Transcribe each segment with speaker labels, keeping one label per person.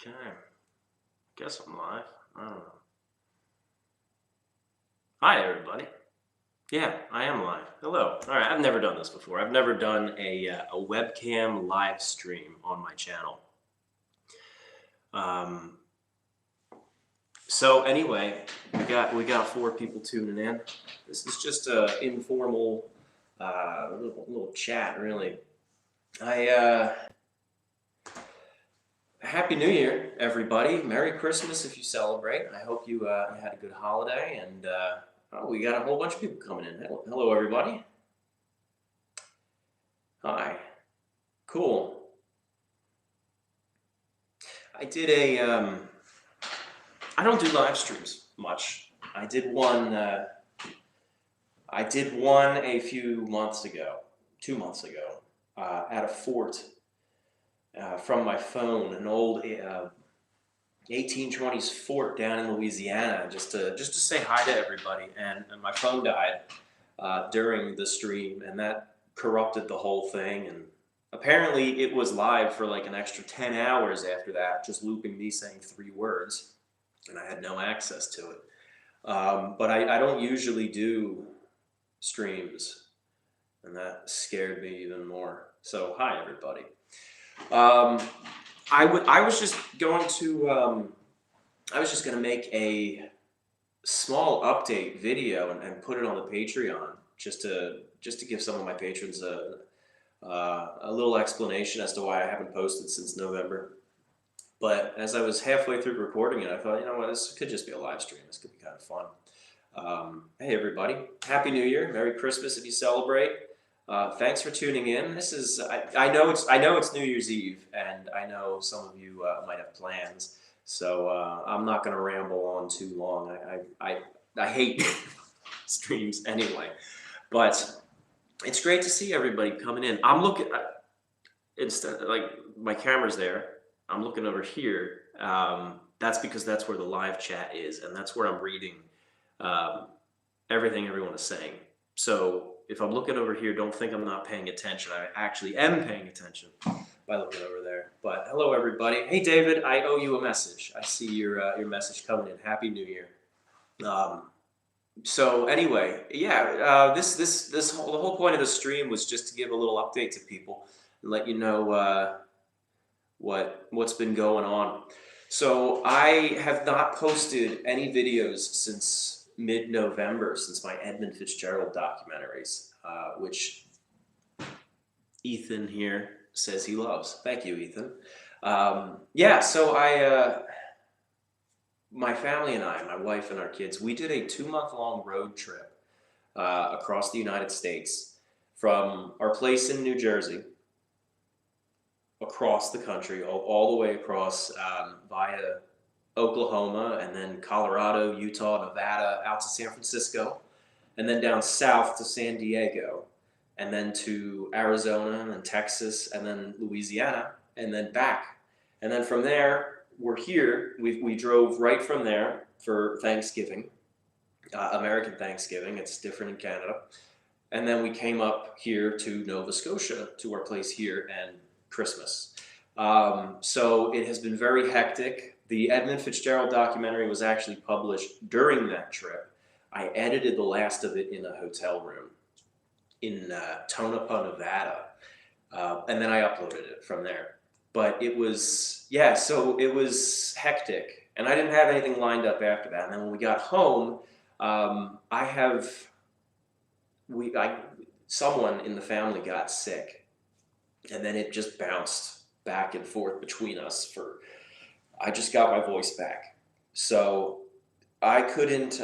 Speaker 1: Okay. Guess I'm live. I don't know. Hi, everybody. Yeah, I am live. Hello. All right, I've never done this before. I've never done a webcam live stream on my channel. Um, so anyway, we got 4 people tuning in. This is just a informal little chat, really. Happy New Year, everybody. Merry Christmas if you celebrate. I hope you had a good holiday. And oh, we got a whole bunch of people coming in. Hello, everybody. Hi. Cool. I did I don't do live streams much. I did one a few months ago, 2 months ago, at a fort from my phone, an old 1820s fort down in Louisiana, just to say hi to everybody. And my phone died during the stream, and that corrupted the whole thing. And apparently, it was live for like an extra 10 hours after that, just looping me saying 3 words, and I had no access to it. But I don't usually do streams, and that scared me even more. So hi, everybody. I was just going to make a small update video and put it on the Patreon just to give some of my patrons a little explanation as to why I haven't posted since November. But as I was halfway through recording it, I thought, you know what, this could just be a live stream. This could be kind of fun. Hey everybody, Happy New Year, Merry Christmas if you celebrate. Thanks for tuning in. This is I know it's New Year's Eve, and I know some of you might have plans, so I'm not going to ramble on too long. I hate streams anyway, but it's great to see everybody coming in. I'm looking instead, like, my camera's there. I'm looking over here. That's because that's where the live chat is, and that's where I'm reading everything everyone is saying. So if I'm looking over here, don't think I'm not paying attention. I actually am paying attention by looking over there. But hello, everybody. Hey, David, I owe you a message. I see your message coming in. Happy New Year. So anyway, yeah, the whole point of the stream was just to give a little update to people and let you know what's been going on. So I have not posted any videos since mid-November, since my Edmund Fitzgerald documentaries, which Ethan here says he loves. Thank you, Ethan. Yeah, so my family and I, my wife and our kids, we did a 2-month-long road trip across the United States from our place in New Jersey across the country, all the way across via Oklahoma, and then Colorado, Utah, Nevada, out to San Francisco, and then down south to San Diego, and then to Arizona, and then Texas, and then Louisiana, and then back. And then from there, we're here. We drove right from there for Thanksgiving, American Thanksgiving. It's different in Canada. And then we came up here to Nova Scotia, to our place here, and Christmas. So it has been very hectic. The Edmund Fitzgerald documentary was actually published during that trip. I edited the last of it in a hotel room in Tonopah, Nevada, and then I uploaded it from there. But it was, yeah, so it was hectic, and I didn't have anything lined up after that. And then when we got home, someone in the family got sick, and then it just bounced back and forth between us I just got my voice back. So I couldn't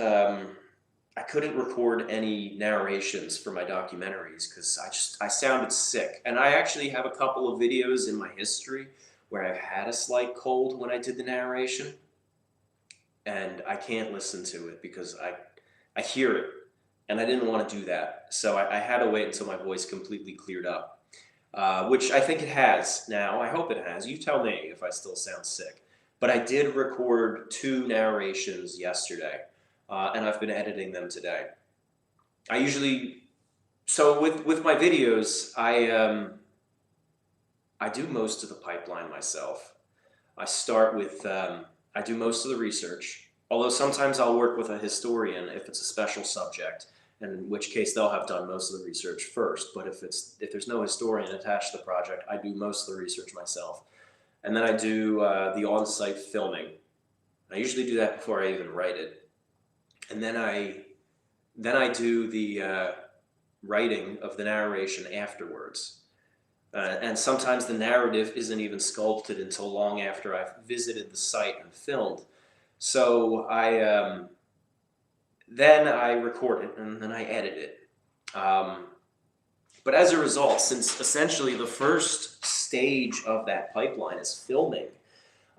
Speaker 1: record any narrations for my documentaries because I sounded sick. And I actually have a couple of videos in my history where I've had a slight cold when I did the narration, and I can't listen to it because I hear it, and I didn't want to do that. So I had to wait until my voice completely cleared up, which I think it has now. I hope it has. You tell me if I still sound sick. But I did record 2 narrations yesterday, and I've been editing them today. So with my videos, I do most of the pipeline myself. I start with, I do most of the research, although sometimes I'll work with a historian if it's a special subject, in which case they'll have done most of the research first. But if there's no historian attached to the project, I do most of the research myself. And then I do the on-site filming. I usually do that before I even write it. And then I do the writing of the narration afterwards. And sometimes the narrative isn't even sculpted until long after I've visited the site and filmed. So then I record it and then I edit it. But as a result, since essentially the first stage of that pipeline is filming,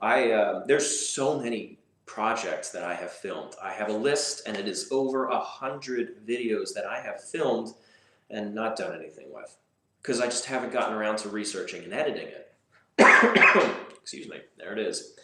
Speaker 1: there's so many projects that I have filmed. I have a list, and it is over 100 videos that I have filmed and not done anything with, because I just haven't gotten around to researching and editing it. Excuse me, there it is.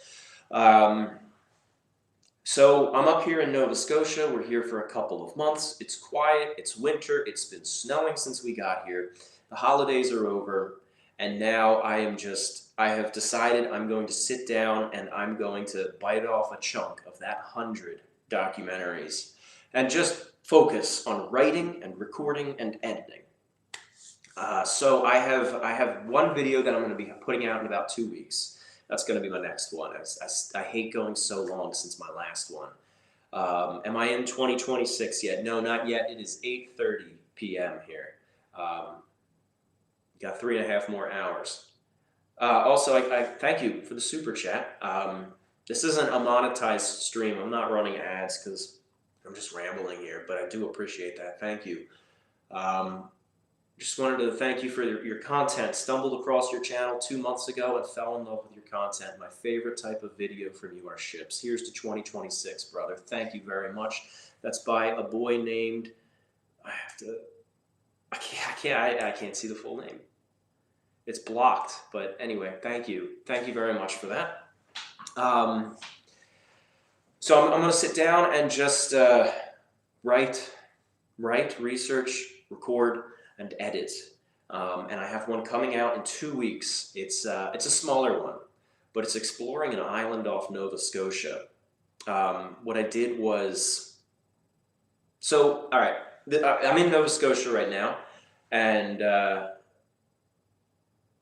Speaker 1: So I'm up here in Nova Scotia. We're here for a couple of months. It's quiet, it's winter, it's been snowing since we got here. The holidays are over, and now I have decided I'm going to sit down and I'm going to bite off a chunk of that 100 documentaries and just focus on writing and recording and editing. So I have one video that I'm going to be putting out in about 2 weeks. That's going to be my next one. I hate going so long since my last one. Am I in 2026 yet? No, not yet. It is 8:30 p.m. here. Got 3.5 more hours. Also, I thank you for the super chat. This isn't a monetized stream. I'm not running ads because I'm just rambling here, but I do appreciate that. Thank you. Just wanted to thank you for your content. Stumbled across your channel 2 months ago and fell in love with your content. My favorite type of video from you are ships. Here's to 2026, brother. Thank you very much. That's by a boy named, I can't see the full name. It's blocked, but anyway, thank you. Thank you very much for that. So I'm going to sit down and just write, research, record, and edit. And I have one coming out in 2 weeks. It's a smaller one, but it's exploring an island off Nova Scotia. What I did was, all right, I'm in Nova Scotia right now, and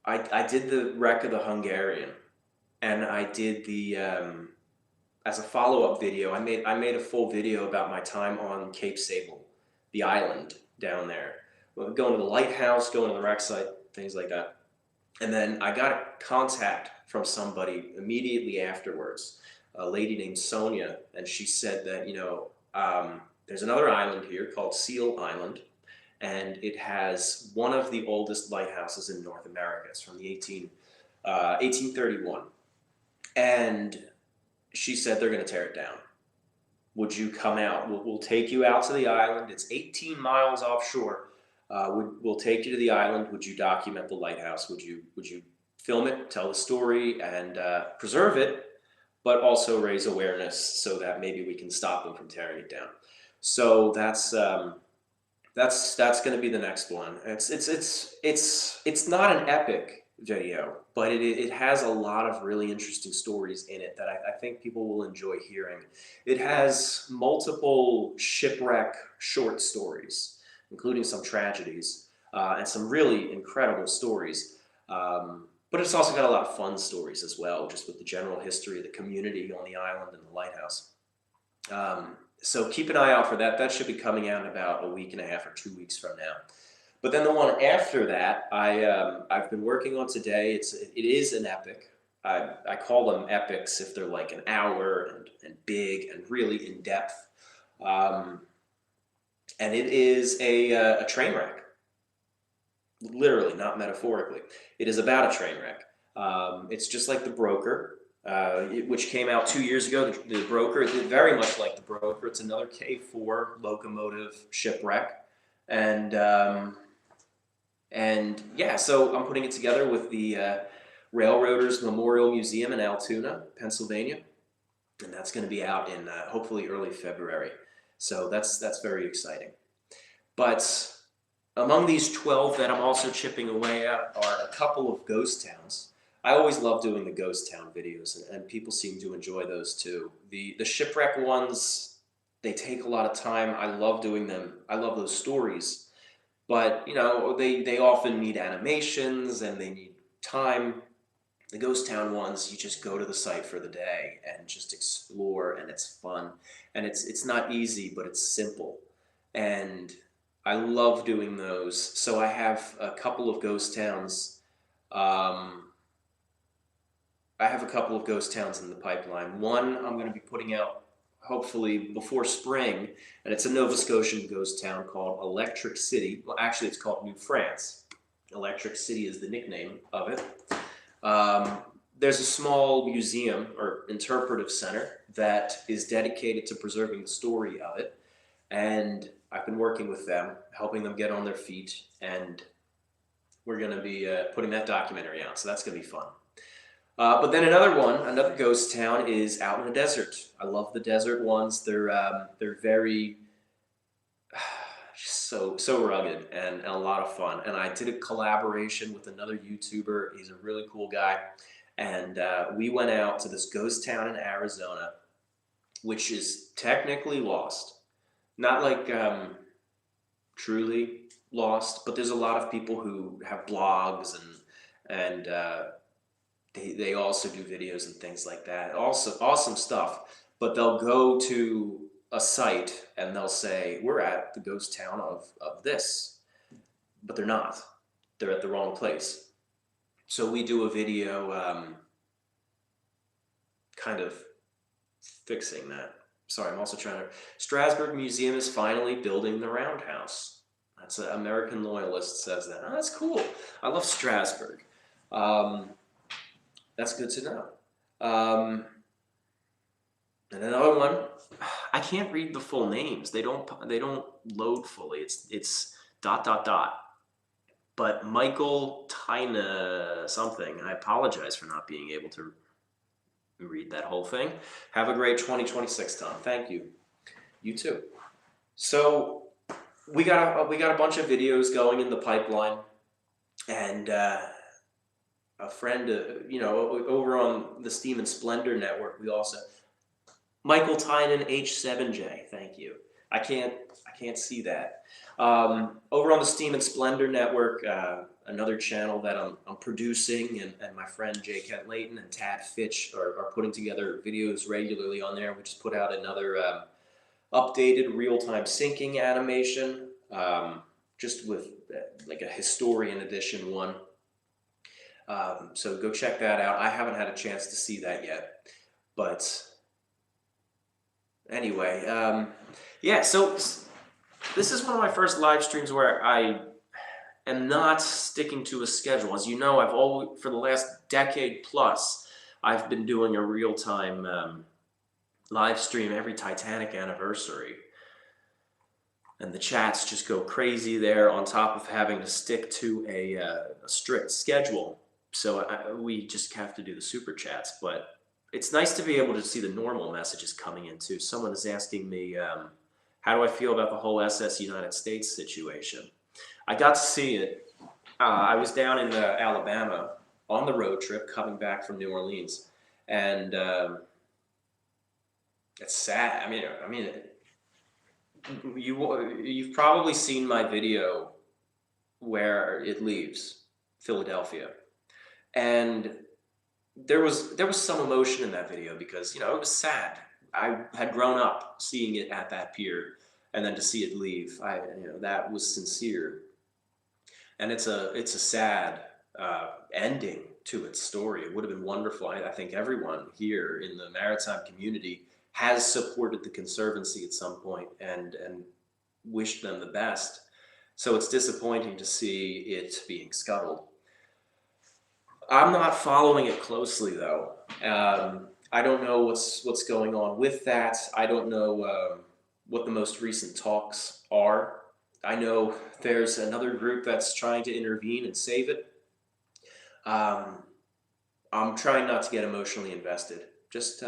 Speaker 1: I did the wreck of the Hungarian, and I did the as a follow-up video. I made a full video about my time on Cape Sable, the island down there. Going to the lighthouse, going to the wreck site, things like that. And then I got a contact from somebody immediately afterwards, a lady named Sonia, and she said that, there's another island here called Seal Island, and it has one of the oldest lighthouses in North America. It's from the 1831. And she said they're going to tear it down. Would you come out? We'll take you out to the island. It's 18 miles offshore. We'll take you to the island. Would you document the lighthouse? Would you film it, tell the story, and preserve it, but also raise awareness so that maybe we can stop them from tearing it down? So that's going to be the next one. It's not an epic video, but it has a lot of really interesting stories in it that I think people will enjoy hearing. It has multiple shipwreck short stories, including some tragedies, and some really incredible stories. But it's also got a lot of fun stories as well, just with the general history of the community on the island and the lighthouse. So keep an eye out for that. That should be coming out in about 1.5 weeks or 2 weeks from now. But then the one after that, I've been working on today. It is an epic. I call them epics if they're like an hour and big and really in depth. And it is a train wreck, literally, not metaphorically. It is about a train wreck. It's just like The Broker, which came out 2 years ago. The Broker is very much like The Broker. It's another K4 locomotive shipwreck. And yeah, so I'm putting it together with the Railroaders Memorial Museum in Altoona, Pennsylvania. And that's going to be out in hopefully early February. So that's very exciting. But among these 12 that I'm also chipping away at are a couple of ghost towns. I always love doing the ghost town videos, and people seem to enjoy those too. The shipwreck ones, they take a lot of time. I love doing them. I love those stories, but you know they often need animations and they need time. The ghost town ones, you just go to the site for the day and just explore, and it's fun, and it's not easy, but it's simple, and I love doing those. So I have a couple of ghost towns. Um, I have a couple of ghost towns in the pipeline. One I'm going to be putting out hopefully before spring, and it's a Nova Scotian ghost town called Electric City. Well, actually, it's called New France. Electric City is the nickname of it. Um, there's a small museum or interpretive center that is dedicated to preserving the story of it, and I've been working with them, helping them get on their feet, and we're going to be putting that documentary out, so that's going to be fun. But then another ghost town is out in the desert. I love the desert ones. They're very so rugged and a lot of fun. And I did a collaboration with another YouTuber. He's a really cool guy, and we went out to this ghost town in Arizona, which is technically lost, not like truly lost, but there's a lot of people who have blogs and they also do videos and things like that. Also, awesome stuff. But they'll go to a site and they'll say, we're at the ghost town of this. But they're not. They're at the wrong place. So we do a video kind of fixing that. Sorry, I'm also trying to... Strasbourg Museum is finally building the roundhouse. That's an American loyalist says that. Oh, that's cool. I love Strasbourg. That's good to know. And another one, I can't read the full names. They don't load fully. It's ... But Michael Tyna something. I apologize for not being able to read that whole thing. Have a great 2026, Tom. Thank you. You too. So we got a bunch of videos going in the pipeline, and a friend, over on the Steam and Splendor network, we also Michael Tynan H7J. Thank you. I can't see that. Over on the Steam and Splendor network, another channel that I'm producing, and my friend J. Kent Layton and Tad Fitch are putting together videos regularly on there. We just put out another updated real-time syncing animation, just with like a historian edition one. So go check that out. I haven't had a chance to see that yet, but anyway, yeah. So this is one of my first live streams where I am not sticking to a schedule. As you know, I've always, for the last decade plus, I've been doing a real-time live stream every Titanic anniversary. And the chats just go crazy there, on top of having to stick to a strict schedule. So we just have to do the super chats. But it's nice to be able to see the normal messages coming in too. Someone is asking me, how do I feel about the whole SS United States situation? I got to see it. I was down in Alabama on the road trip coming back from New Orleans. And it's sad. I mean, you've probably seen my video where it leaves Philadelphia, and there was some emotion in that video because it was sad. I had grown up seeing it at that pier, and then to see it leave, that was sincere, and it's a sad ending to its story. It would have been wonderful. I think everyone here in the maritime community has supported the Conservancy at some point and wished them the best. So it's disappointing to see it being scuttled. I'm not following it closely though. I don't know what's going on with that. I don't know what the most recent talks are. I know there's another group that's trying to intervene and save it. I'm trying not to get emotionally invested. Just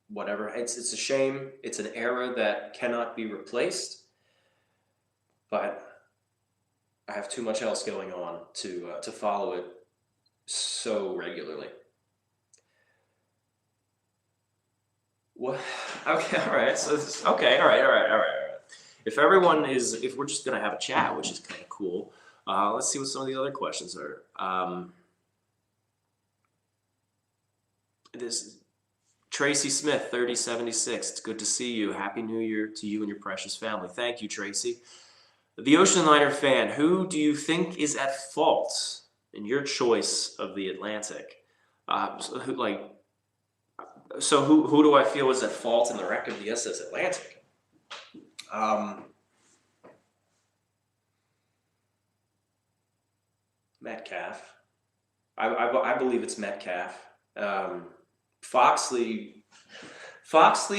Speaker 1: whatever. It's a shame. It's an era that cannot be replaced. But I have too much else going on to follow it so regularly. What? Okay, all right. So okay, all right, all right, all right, all right. If we're just gonna have a chat, which is kind of cool. Let's see what some of the other questions are. This Tracy Smith, 3076. It's good to see you. Happy New Year to you and your precious family. Thank you, Tracy. The Ocean Liner fan. Who do you think is at fault in your choice of the Atlantic? So who do I feel is at fault in the wreck of the SS Atlantic? Metcalf. I believe it's Metcalf. Foxley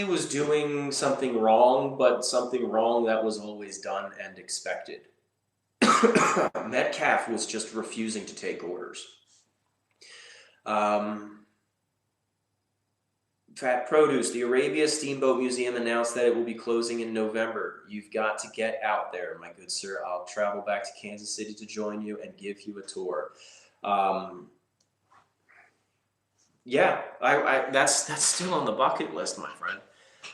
Speaker 1: was doing something wrong, but something wrong that was always done and expected. Metcalf was just refusing to take orders. Fat Produce, the Arabia Steamboat Museum announced that it will be closing in November. You've got to get out there, my good sir. I'll travel back to Kansas City to join you and give you a tour. Yeah, that's still on the bucket list, my friend.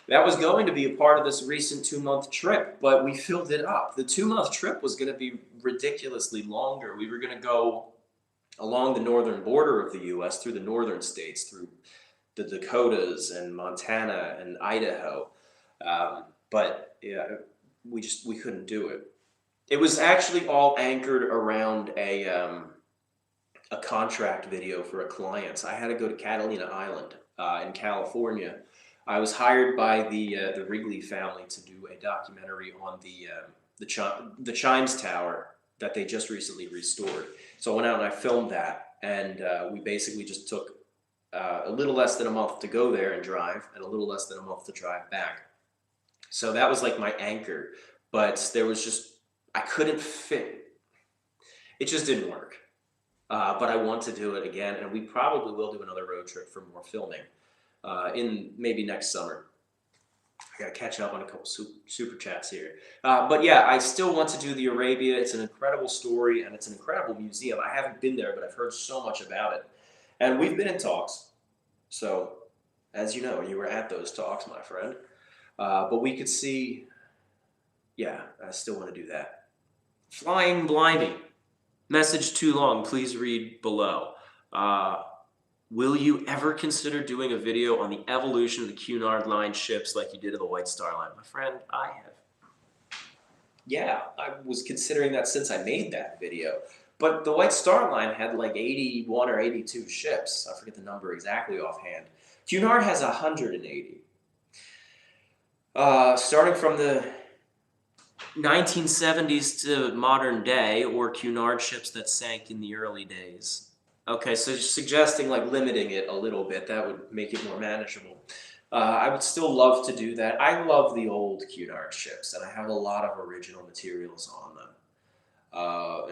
Speaker 1: That was going to be a part of this recent 2-month trip, but we filled it up. The 2-month trip was going to be ridiculously longer. We were going to go along the northern border of the U.S., through the northern states, through the Dakotas and Montana and Idaho. But yeah, we couldn't do it. It was actually all anchored around a contract video for a client. I had to go to Catalina Island in California. I was hired by the Wrigley family to do a documentary on the Chimes Tower that they just recently restored. So I went out and I filmed that, and we basically just took a little less than a month to go there and drive, and a little less than a month to drive back. So that was like my anchor, but there was just, I couldn't fit. It just didn't work. But I want to do it again, and we probably will do another road trip for more filming in maybe next summer. I got to catch up on a couple super chats here. But yeah, I still want to do the Arabia. It's an incredible story, and it's an incredible museum. I haven't been there, but I've heard so much about it. And we've been in talks. So, as you know, you were at those talks, my friend. But we could see, yeah, I still want to do that. Flying Blimey. Message too long. Please read below. Will you ever consider doing a video on the evolution of the Cunard Line ships like you did of the White Star Line? My friend, I have. Yeah, I was considering that since I made that video. But the White Star Line had like 81 or 82 ships. I forget the number exactly offhand. Cunard has 180. Starting from the 1970s to modern day, or Cunard ships that sank in the early days. Okay, so suggesting like limiting it a little bit, that would make it more manageable. I would still love to do that. I love the old Cunard ships, and I have a lot of original materials on them,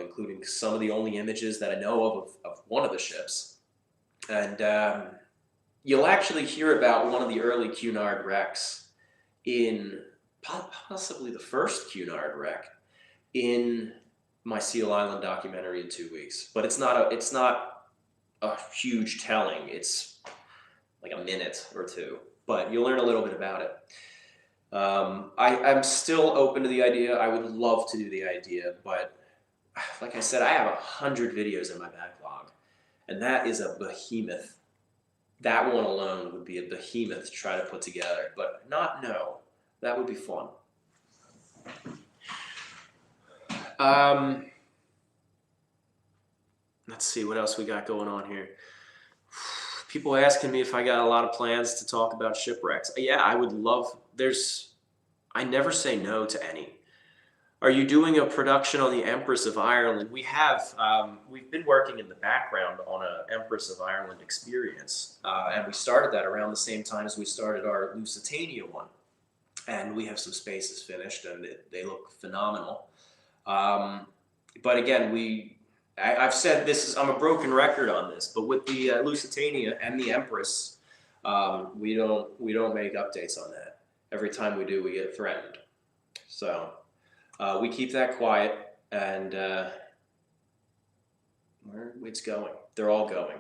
Speaker 1: including some of the only images that I know of one of the ships. And you'll actually hear about one of the early Cunard wrecks in possibly the first Cunard wreck in my Seal Island documentary in 2 weeks. But it's not a huge telling. It's like a minute or two, but you'll learn a little bit about it. I'm still open to the idea. I would love to do the idea, but like I said, I have 100 videos in my backlog, and that is a behemoth. That one alone would be a behemoth to try to put together, but no. That would be fun. Let's see what else we got going on here. People asking me if I got a lot of plans to talk about shipwrecks. Yeah, I would love. I never say no to any. Are you doing a production on the Empress of Ireland? We have. We've been working in the background on an Empress of Ireland experience, and we started that around the same time as we started our Lusitania one. And we have some spaces finished, and they look phenomenal. But again, I've said this I'm a broken record on this, but with the Lusitania and the Empress, we don't make updates on that. Every time we do, we get threatened. So we keep that quiet, and where it's going. They're all going.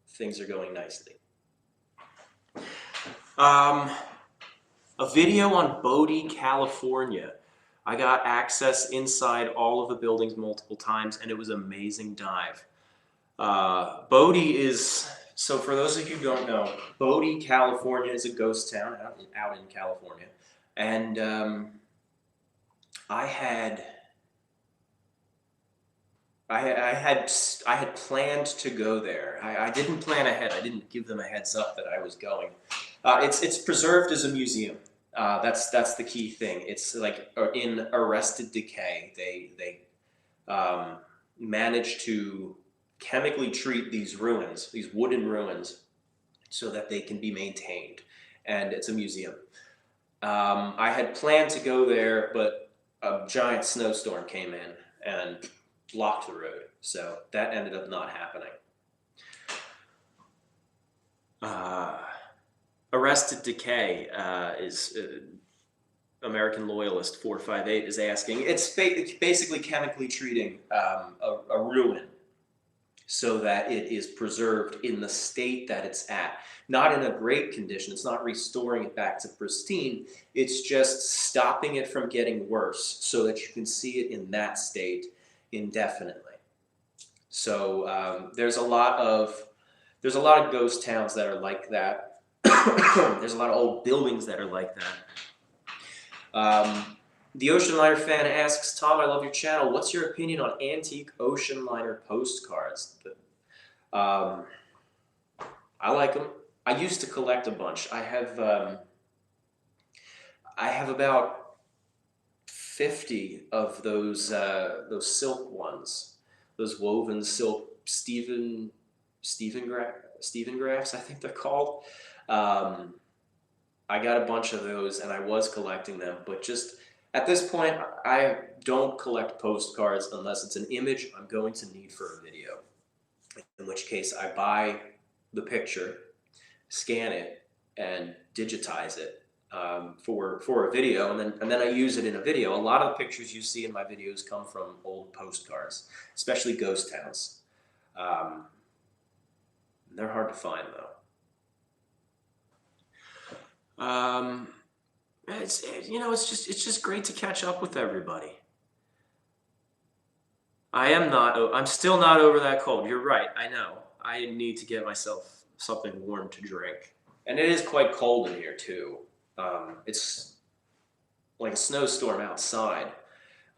Speaker 1: Things are going nicely. A video on Bodie, California. I got access inside all of the buildings multiple times, and it was an amazing dive. Bodie is, so for those of you who don't know, Bodie, California is a ghost town out in California. And I had planned to go there. I didn't plan ahead. I didn't give them a heads up that I was going. It's preserved as a museum. That's the key thing. It's like in arrested decay. They managed to chemically treat these ruins, these wooden ruins, so that they can be maintained, and it's a museum. I had planned to go there, but a giant snowstorm came in and blocked the road, so that ended up not happening. Arrested Decay is American Loyalist 458 is asking. It's basically chemically treating a ruin so that it is preserved in the state that it's at. Not in a great condition. It's not restoring it back to pristine. It's just stopping it from getting worse so that you can see it in that state indefinitely. So there's a lot of ghost towns that are like that. There's a lot of old buildings that are like that. The Ocean Liner fan asks, Tom, I love your channel. What's your opinion on antique Ocean Liner postcards? I like them. I used to collect a bunch. I have about 50 of those silk ones, those woven silk Stephen graphs, I think they're called. I got a bunch of those, and I was collecting them, but just at this point, I don't collect postcards unless it's an image I'm going to need for a video. In which case, I buy the picture, scan it, and digitize it for a video, and then I use it in a video. A lot of the pictures you see in my videos come from old postcards, especially ghost towns. They're hard to find, though. It's just great to catch up with everybody. I'm still not over that cold. You're right. I know. I need to get myself something warm to drink. And it is quite cold in here too. It's like a snowstorm outside.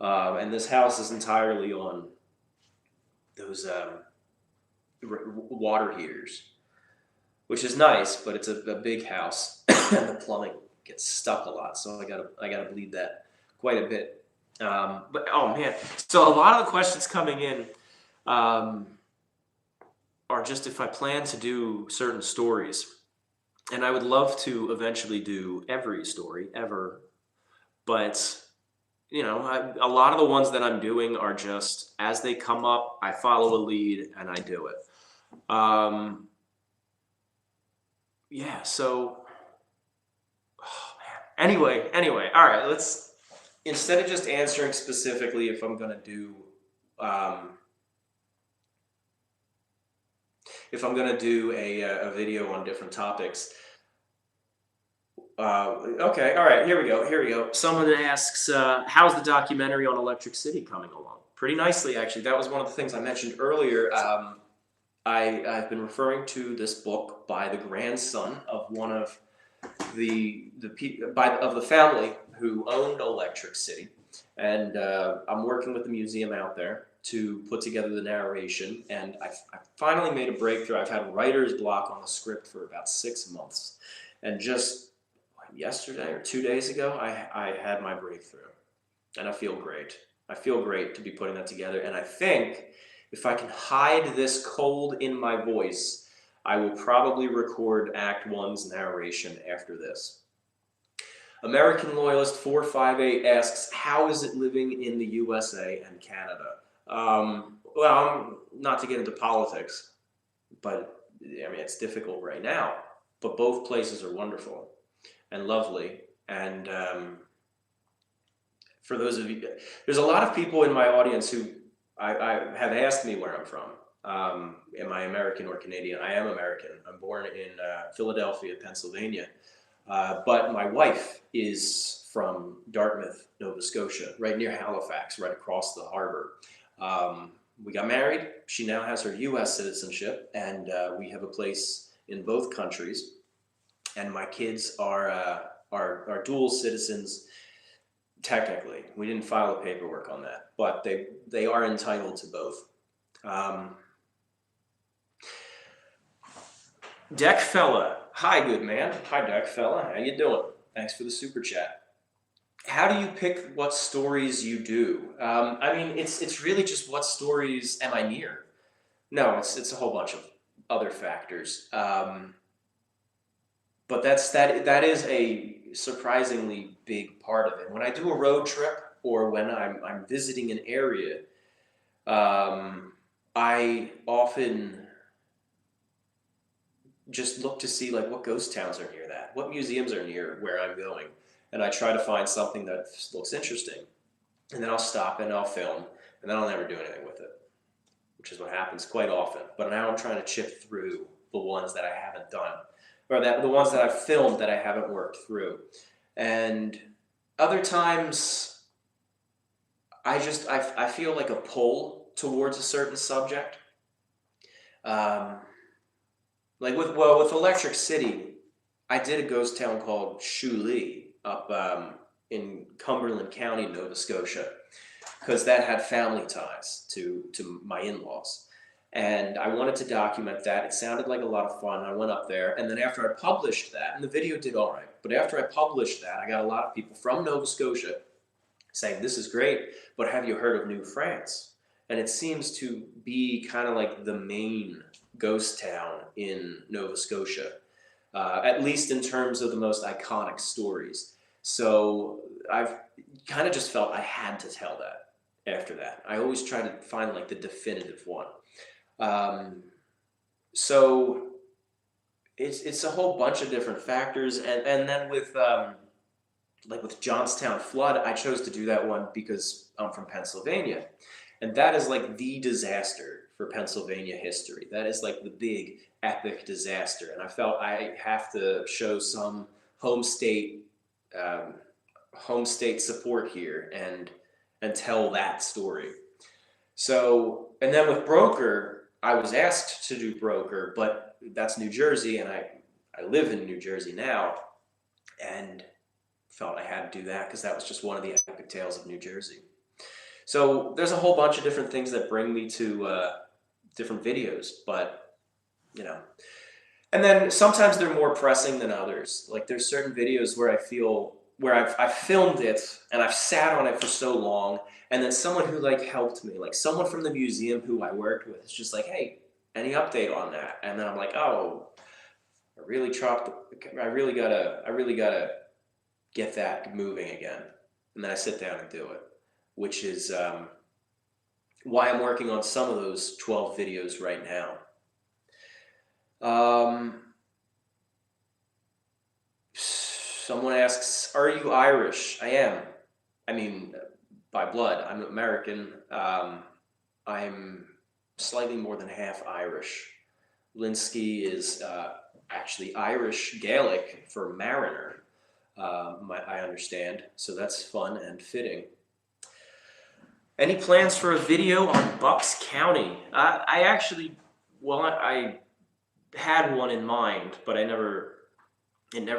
Speaker 1: And this house is entirely on those water heaters, which is nice, but it's a big house and the plumbing gets stuck a lot, so I gotta bleed that quite a bit. But oh man, so a lot of the questions coming in are just if I plan to do certain stories, and I would love to eventually do every story ever, but you know, a lot of the ones that I'm doing are just as they come up, I follow a lead and I do it. Yeah, so Anyway, all right, let's, instead of just answering specifically if I'm gonna do a video on different topics. Okay, all right, here we go. Someone asks, how's the documentary on Electric City coming along? Pretty nicely, actually. That was one of the things I mentioned earlier. I've been referring to this book by the grandson of one of the family who owned Electric City, and I'm working with the museum out there to put together the narration, and I finally made a breakthrough. I've had writer's block on the script for about 6 months, and just yesterday or 2 days ago, I had my breakthrough, and I feel great. I feel great to be putting that together, and I think if I can hide this cold in my voice, I will probably record Act 1's narration after this. American Loyalist 458 asks, how is it living in the USA and Canada? Well, not to get into politics, but I mean, it's difficult right now, but both places are wonderful and lovely. And for those of you, there's a lot of people in my audience who I have asked me where I'm from. Am I American or Canadian? I am American. I'm born in Philadelphia, Pennsylvania. But my wife is from Dartmouth, Nova Scotia, right near Halifax, right across the harbor. We got married. She now has her U.S. citizenship, and we have a place in both countries. And my kids are dual citizens. Technically, we didn't file the paperwork on that, but they are entitled to both. Deck Fella, hi, good man. Hi, Deck Fella. How you doing? Thanks for the super chat. How do you pick what stories you do? I mean, it's really just what stories am I near? No, it's a whole bunch of other factors. But that is a surprisingly big part of it. When I do a road trip or when I'm visiting an area, I often just look to see like what ghost towns are near that, what museums are near where I'm going, and I try to find something that looks interesting, and then I'll stop and I'll film, and then I'll never do anything with it, which is what happens quite often. But now I'm trying to chip through the ones that I haven't done, or that the ones that I've filmed that I haven't worked through, and other times I feel like a pull towards a certain subject. Like with Electric City, I did a ghost town called Shuli up in Cumberland County, Nova Scotia, because that had family ties to my in-laws, and I wanted to document that. It sounded like a lot of fun. I went up there, and then after I published that, and the video did all right, but after I published that, I got a lot of people from Nova Scotia saying, "This is great, but have you heard of New France?" And it seems to be kind of like the main ghost town in Nova Scotia, at least in terms of the most iconic stories. So I've kind of just felt I had to tell that after that. I always try to find like the definitive one. So it's a whole bunch of different factors, and then with like with Johnstown flood, I chose to do that one because I'm from Pennsylvania. And that is like the disaster for Pennsylvania history. That is like the big epic disaster. And I felt I have to show some home state support here and tell that story. So, and then with Broker, I was asked to do Broker, but that's New Jersey, and I live in New Jersey now, and felt I had to do that because that was just one of the epic tales of New Jersey. So there's a whole bunch of different things that bring me to different videos, but you know. And then sometimes they're more pressing than others. Like there's certain videos where I feel where I've filmed it and I've sat on it for so long, and then someone who like helped me, like someone from the museum who I worked with, is just like, "Hey, any update on that?" And then I'm like, "Oh, I really gotta get that moving again." And then I sit down and do it, which is why I'm working on some of those 12 videos right now. Someone asks, "Are you Irish?" I am. I mean, by blood, I'm American. I'm slightly more than half Irish. Linsky is actually Irish Gaelic for mariner, I understand. So that's fun and fitting. Any plans for a video on Bucks County? I actually, well, I had one in mind, but it never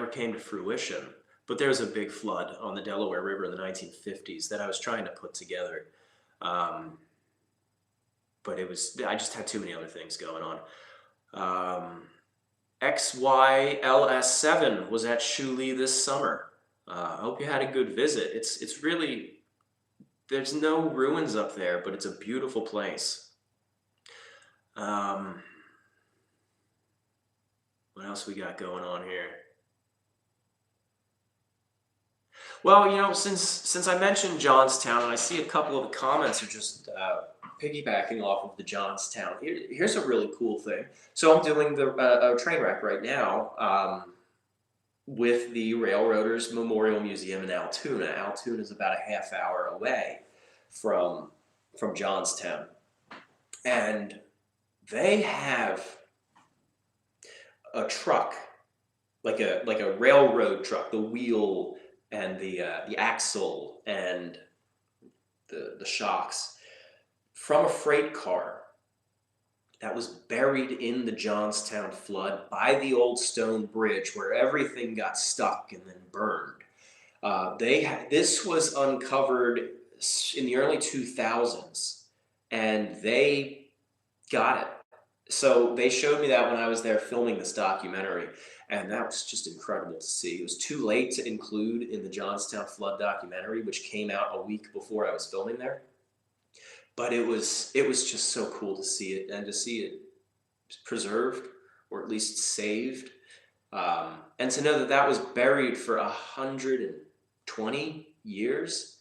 Speaker 1: came to fruition. But there was a big flood on the Delaware River in the 1950s that I was trying to put together. But I just had too many other things going on. XYLS7 was at Shuli this summer. I hope you had a good visit. It's really, there's no ruins up there, but it's a beautiful place. What else we got going on here? Well, you know, since I mentioned Johnstown, and I see a couple of the comments are just piggybacking off of the Johnstown. Here's a really cool thing. So I'm doing a train wreck right now with the Railroaders Memorial Museum in Altoona. Altoona is about a half hour away from Johnstown. And They have a truck, like a railroad truck, the wheel and the axle and the shocks from a freight car that was buried in the Johnstown flood by the old stone bridge where everything got stuck and then burned. This was uncovered in the early 2000s, and they got it. So they showed me that when I was there filming this documentary, and that was just incredible to see. It was too late to include in the Johnstown flood documentary, which came out a week before I was filming there. But it was just so cool to see it, and to see it preserved, or at least saved, and to know that that was buried for 120 years.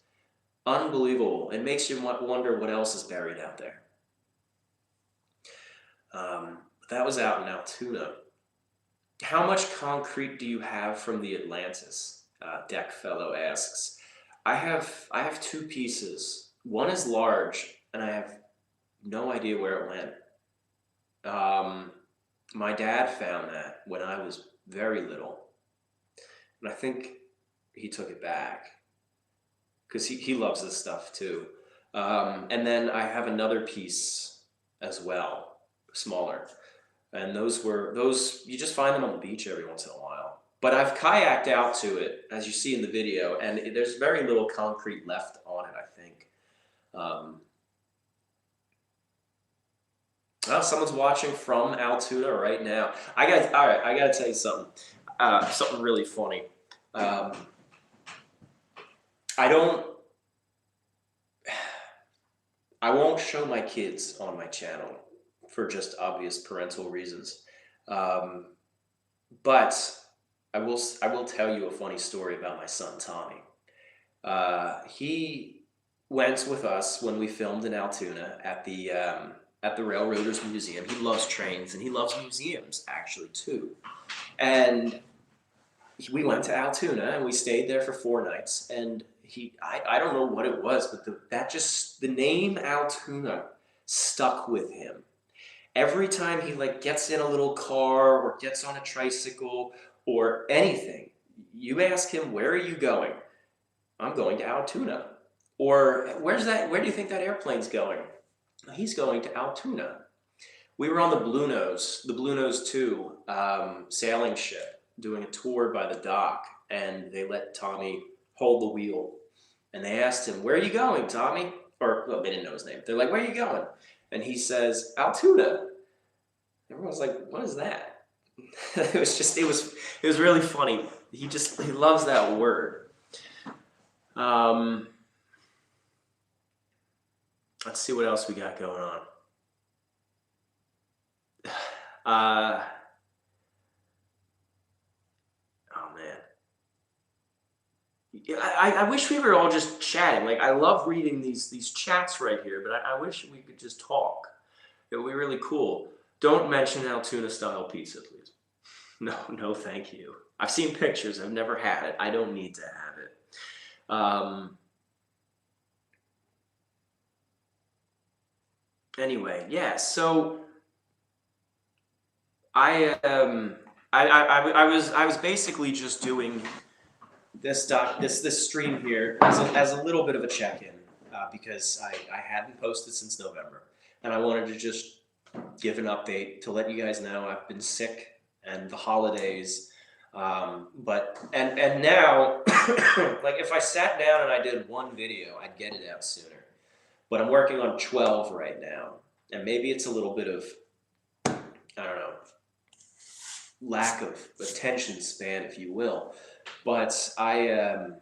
Speaker 1: Unbelievable. It makes you wonder what else is buried out there. That was out in Altoona. How much concrete do you have from the Atlantis? Deck Fellow asks. I have two pieces. One is large, and I have no idea where it went. My dad found that when I was very little, and I think he took it back because he loves this stuff too. And then I have another piece as well, smaller. And those you just find them on the beach every once in a while. But I've kayaked out to it, as you see in the video, and there's very little concrete left on it, I think. Well, someone's watching from Altoona right now. All right, I gotta tell you something. Something really funny. I don't. I won't show my kids on my channel for just obvious parental reasons. But I will tell you a funny story about my son Tommy. He went with us when we filmed in Altoona at the Railroaders Museum. He loves trains and he loves museums actually too. And we went to Altoona and we stayed there for 4 nights. And I don't know what it was, but the name Altoona stuck with him. Every time he gets in a little car or gets on a tricycle or anything, you ask him, "Where are you going?" "I'm going to Altoona." Or where do you think that airplane's going?" "He's going to Altoona." We were on the Blue Nose 2 sailing ship, doing a tour by the dock, and they let Tommy hold the wheel. And they asked him, "Where are you going, Tommy?" Or, well, they didn't know his name. They're like, "Where are you going?" And he says, "Altoona." Everyone's like, "What is that?" It was really funny. He loves that word. Let's see what else we got going on. Oh man. I wish we were all just chatting. I love reading these chats right here, but I wish we could just talk. It would be really cool. Don't mention Altoona style pizza, please. No, thank you. I've seen pictures. I've never had it. I don't need to have it. Anyway, yeah. So I was basically just doing this stream here as a little bit of a check-in because I hadn't posted since November, and I wanted to just give an update to let you guys know I've been sick and the holidays, but now if I sat down and I did one video, I'd get it out sooner. But I'm working on 12 right now, and maybe it's a little bit of, I don't know, lack of attention span, if you will. But I'm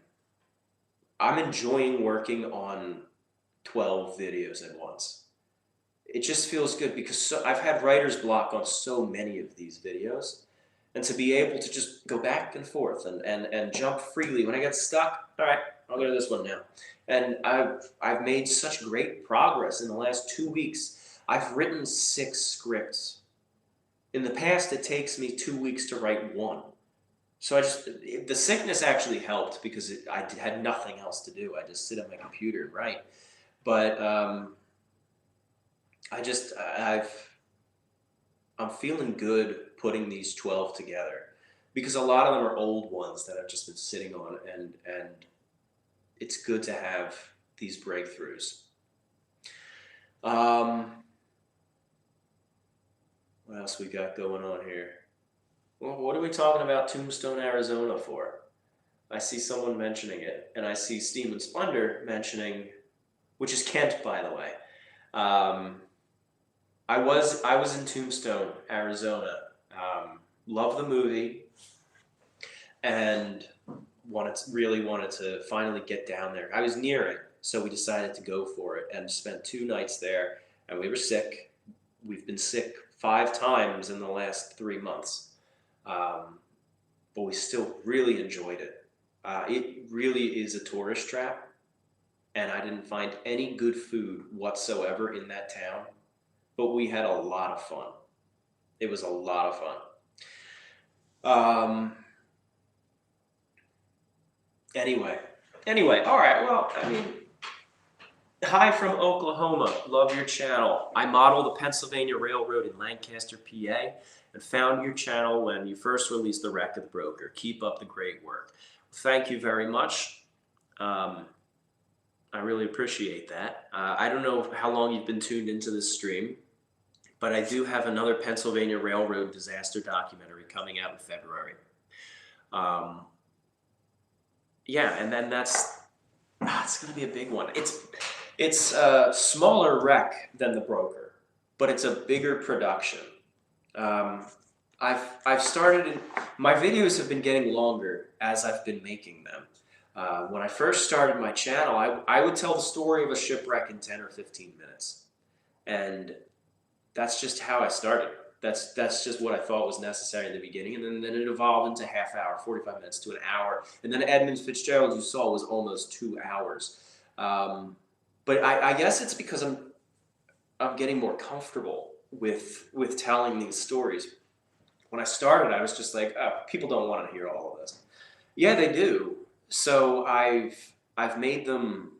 Speaker 1: enjoying working on 12 videos at once. It just feels good because I've had writer's block on so many of these videos, and to be able to just go back and forth and jump freely when I get stuck. All right, I'll go to this one now. And I've made such great progress in the last 2 weeks. I've written 6 scripts. In the past, it takes me 2 weeks to write 1. So the sickness actually helped because I had nothing else to do. I just sit at my computer and write. But I'm feeling good putting these 12 together because a lot of them are old ones that I've just been sitting on, and it's good to have these breakthroughs. Um, what else we got going on here? Well, what are we talking about Tombstone, Arizona for? I see someone mentioning it, and I see Steven Splendor mentioning, which is Kent, by the way. Um, I was in Tombstone, Arizona. Love the movie, and really wanted to finally get down there. I was near it, so we decided to go for it and spent 2 nights there. And we were sick. We've been sick 5 times in the last 3 months, um, but we still really enjoyed it. It really is a tourist trap, and I didn't find any good food whatsoever in that town. But we had a lot of fun. It was a lot of fun. Um, anyway, all right. Well, I mean, hi from Oklahoma. Love your channel. I model the Pennsylvania Railroad in Lancaster, PA, and found your channel when you first released The Wreck of the Broker. Keep up the great work. Thank you very much. I really appreciate that. I don't know how long you've been tuned into this stream, but I do have another Pennsylvania Railroad disaster documentary coming out in February. Yeah, and then it's going to be a big one. It's a smaller wreck than The Broker, but it's a bigger production. I've started. My videos have been getting longer as I've been making them. When I first started my channel, I would tell the story of a shipwreck in 10 or 15 minutes, and that's just how I started. That's just what I thought was necessary in the beginning, and then it evolved into half hour, 45 minutes to an hour, and then Edmund Fitzgerald, you saw, was almost 2 hours. But I guess it's because I'm getting more comfortable with telling these stories. When I started, I was just like, oh, people don't want to hear all of this. Yeah, they do. So I've made them.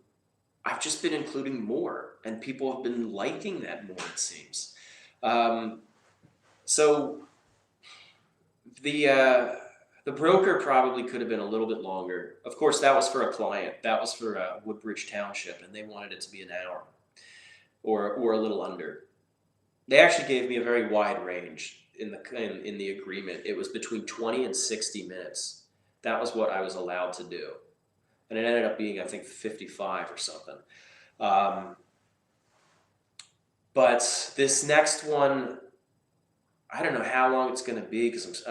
Speaker 1: I've just been including more, and people have been liking that more, it seems. So the Broker probably could have been a little bit longer. Of course, that was for a client. That was for Woodbridge Township, and they wanted it to be an hour or a little under. They actually gave me a very wide range in the agreement. It was between 20 and 60 minutes. That was what I was allowed to do, and it ended up being, I think, 55 or something. But this next one, I don't know how long it's going to be because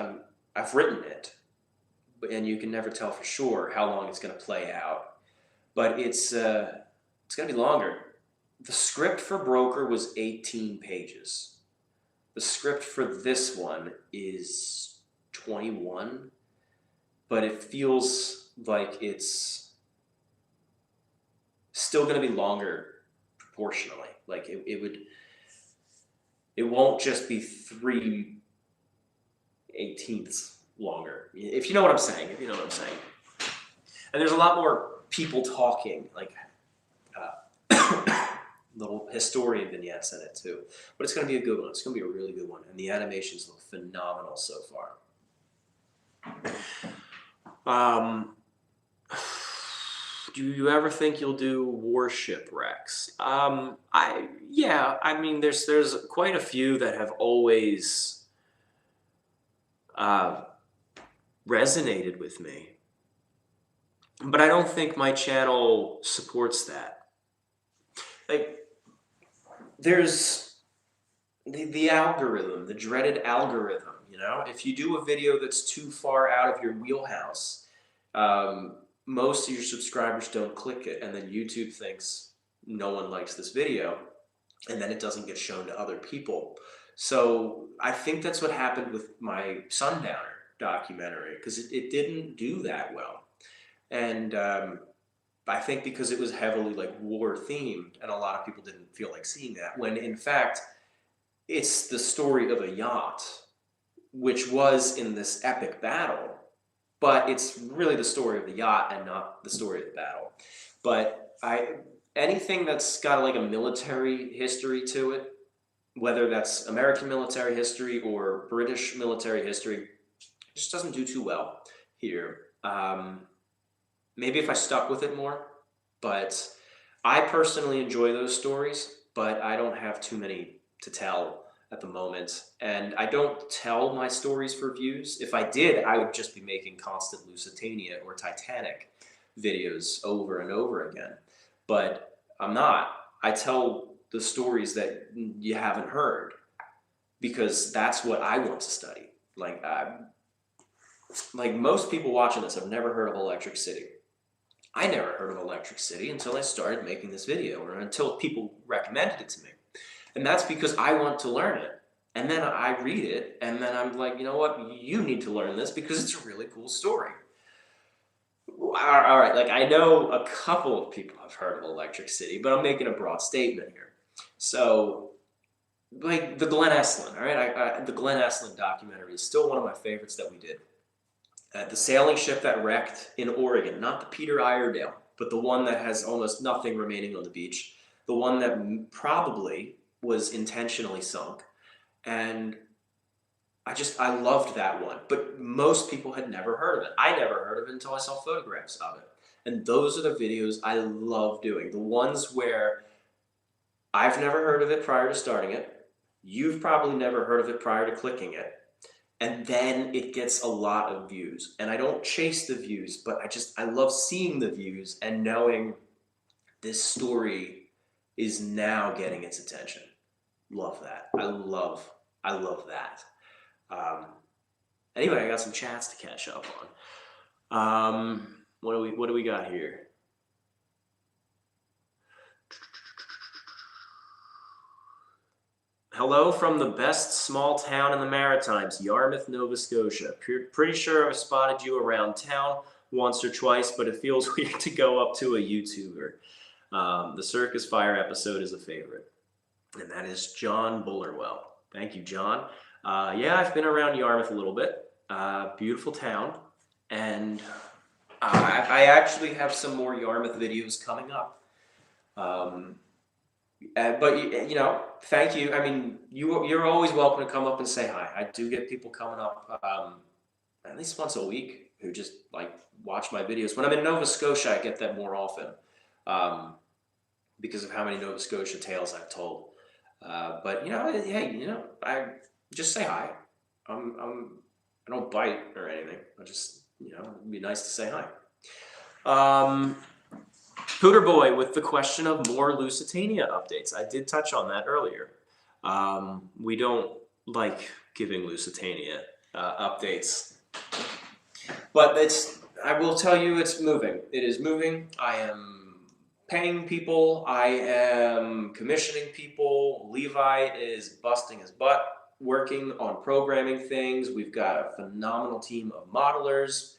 Speaker 1: I've written it, and you can never tell for sure how long it's going to play out. But it's going to be longer. The script for Broker was 18 pages. The script for this one is 21, but it feels like it's still going to be longer proportionally. Like it won't just be 3/18 longer, if you know what I'm saying. And there's a lot more people talking, like little historian vignettes in it too. But it's going to be a good one. It's going to be a really good one, and the animations look phenomenal so far. Do you ever think you'll do warship wrecks? I mean, there's quite a few that have always resonated with me, but I don't think my channel supports that. Like, there's the algorithm, the dreaded algorithm. If you do a video that's too far out of your wheelhouse, most of your subscribers don't click it, and then YouTube thinks no one likes this video, and then it doesn't get shown to other people. So I think that's what happened with my Sundowner documentary, because it didn't do that well. And I think because it was heavily like war themed, and a lot of people didn't feel like seeing that, when in fact it's the story of a yacht, which was in this epic battle. But it's really the story of the yacht and not the story of the battle. But anything that's got like a military history to it, whether that's American military history or British military history, it just doesn't do too well here. Maybe if I stuck with it more, but I personally enjoy those stories, but I don't have too many to tell at the moment. And I don't tell my stories for views. If I did, I would just be making constant Lusitania or Titanic videos over and over again. But I'm not. I tell the stories that you haven't heard because that's what I want to study. Like most people watching this have never heard of Electric City. I never heard of Electric City until I started making this video, or until people recommended it to me. And that's because I want to learn it. And then I read it, and then I'm like, you know what? You need to learn this because it's a really cool story. All right, like I know a couple of people have heard of Electric City, but I'm making a broad statement here. So, like the Glenn Estlin, all right? The Glenn Estlin documentary is still one of my favorites that we did. The sailing ship that wrecked in Oregon, not the Peter Iredale, but the one that has almost nothing remaining on the beach, the one that probably was intentionally sunk. And I loved that one, but most people had never heard of it. I never heard of it until I saw photographs of it. And those are the videos I love doing. The ones where I've never heard of it prior to starting it. You've probably never heard of it prior to clicking it. And then it gets a lot of views. And I don't chase the views, but I love seeing the views and knowing this story is now getting its attention. Love that. I love that. Anyway, I got some chats to catch up on. What do we got here? Hello from the best small town in the Maritimes, Yarmouth, Nova Scotia. Pretty sure I've spotted you around town once or twice, but it feels weird to go up to a YouTuber. The Circus Fire episode is a favorite. And that is John Bullerwell. Thank you, John. Yeah, I've been around Yarmouth a little bit. Beautiful town. And I actually have some more Yarmouth videos coming up. But you know, thank you. I mean, you're always welcome to come up and say hi. I do get people coming up at least once a week who just like watch my videos. When I'm in Nova Scotia, I get that more often because of how many Nova Scotia tales I've told. But you know, hey, you know, I just say hi. I don't bite or anything. I just, you know, it'd be nice to say hi. Pooter Boy with the question of more Lusitania updates. I did touch on that earlier. We don't like giving Lusitania updates, but I will tell you it's moving. It is moving. I am paying people. I am commissioning people. Levi is busting his butt working on programming things. We've got a phenomenal team of modelers.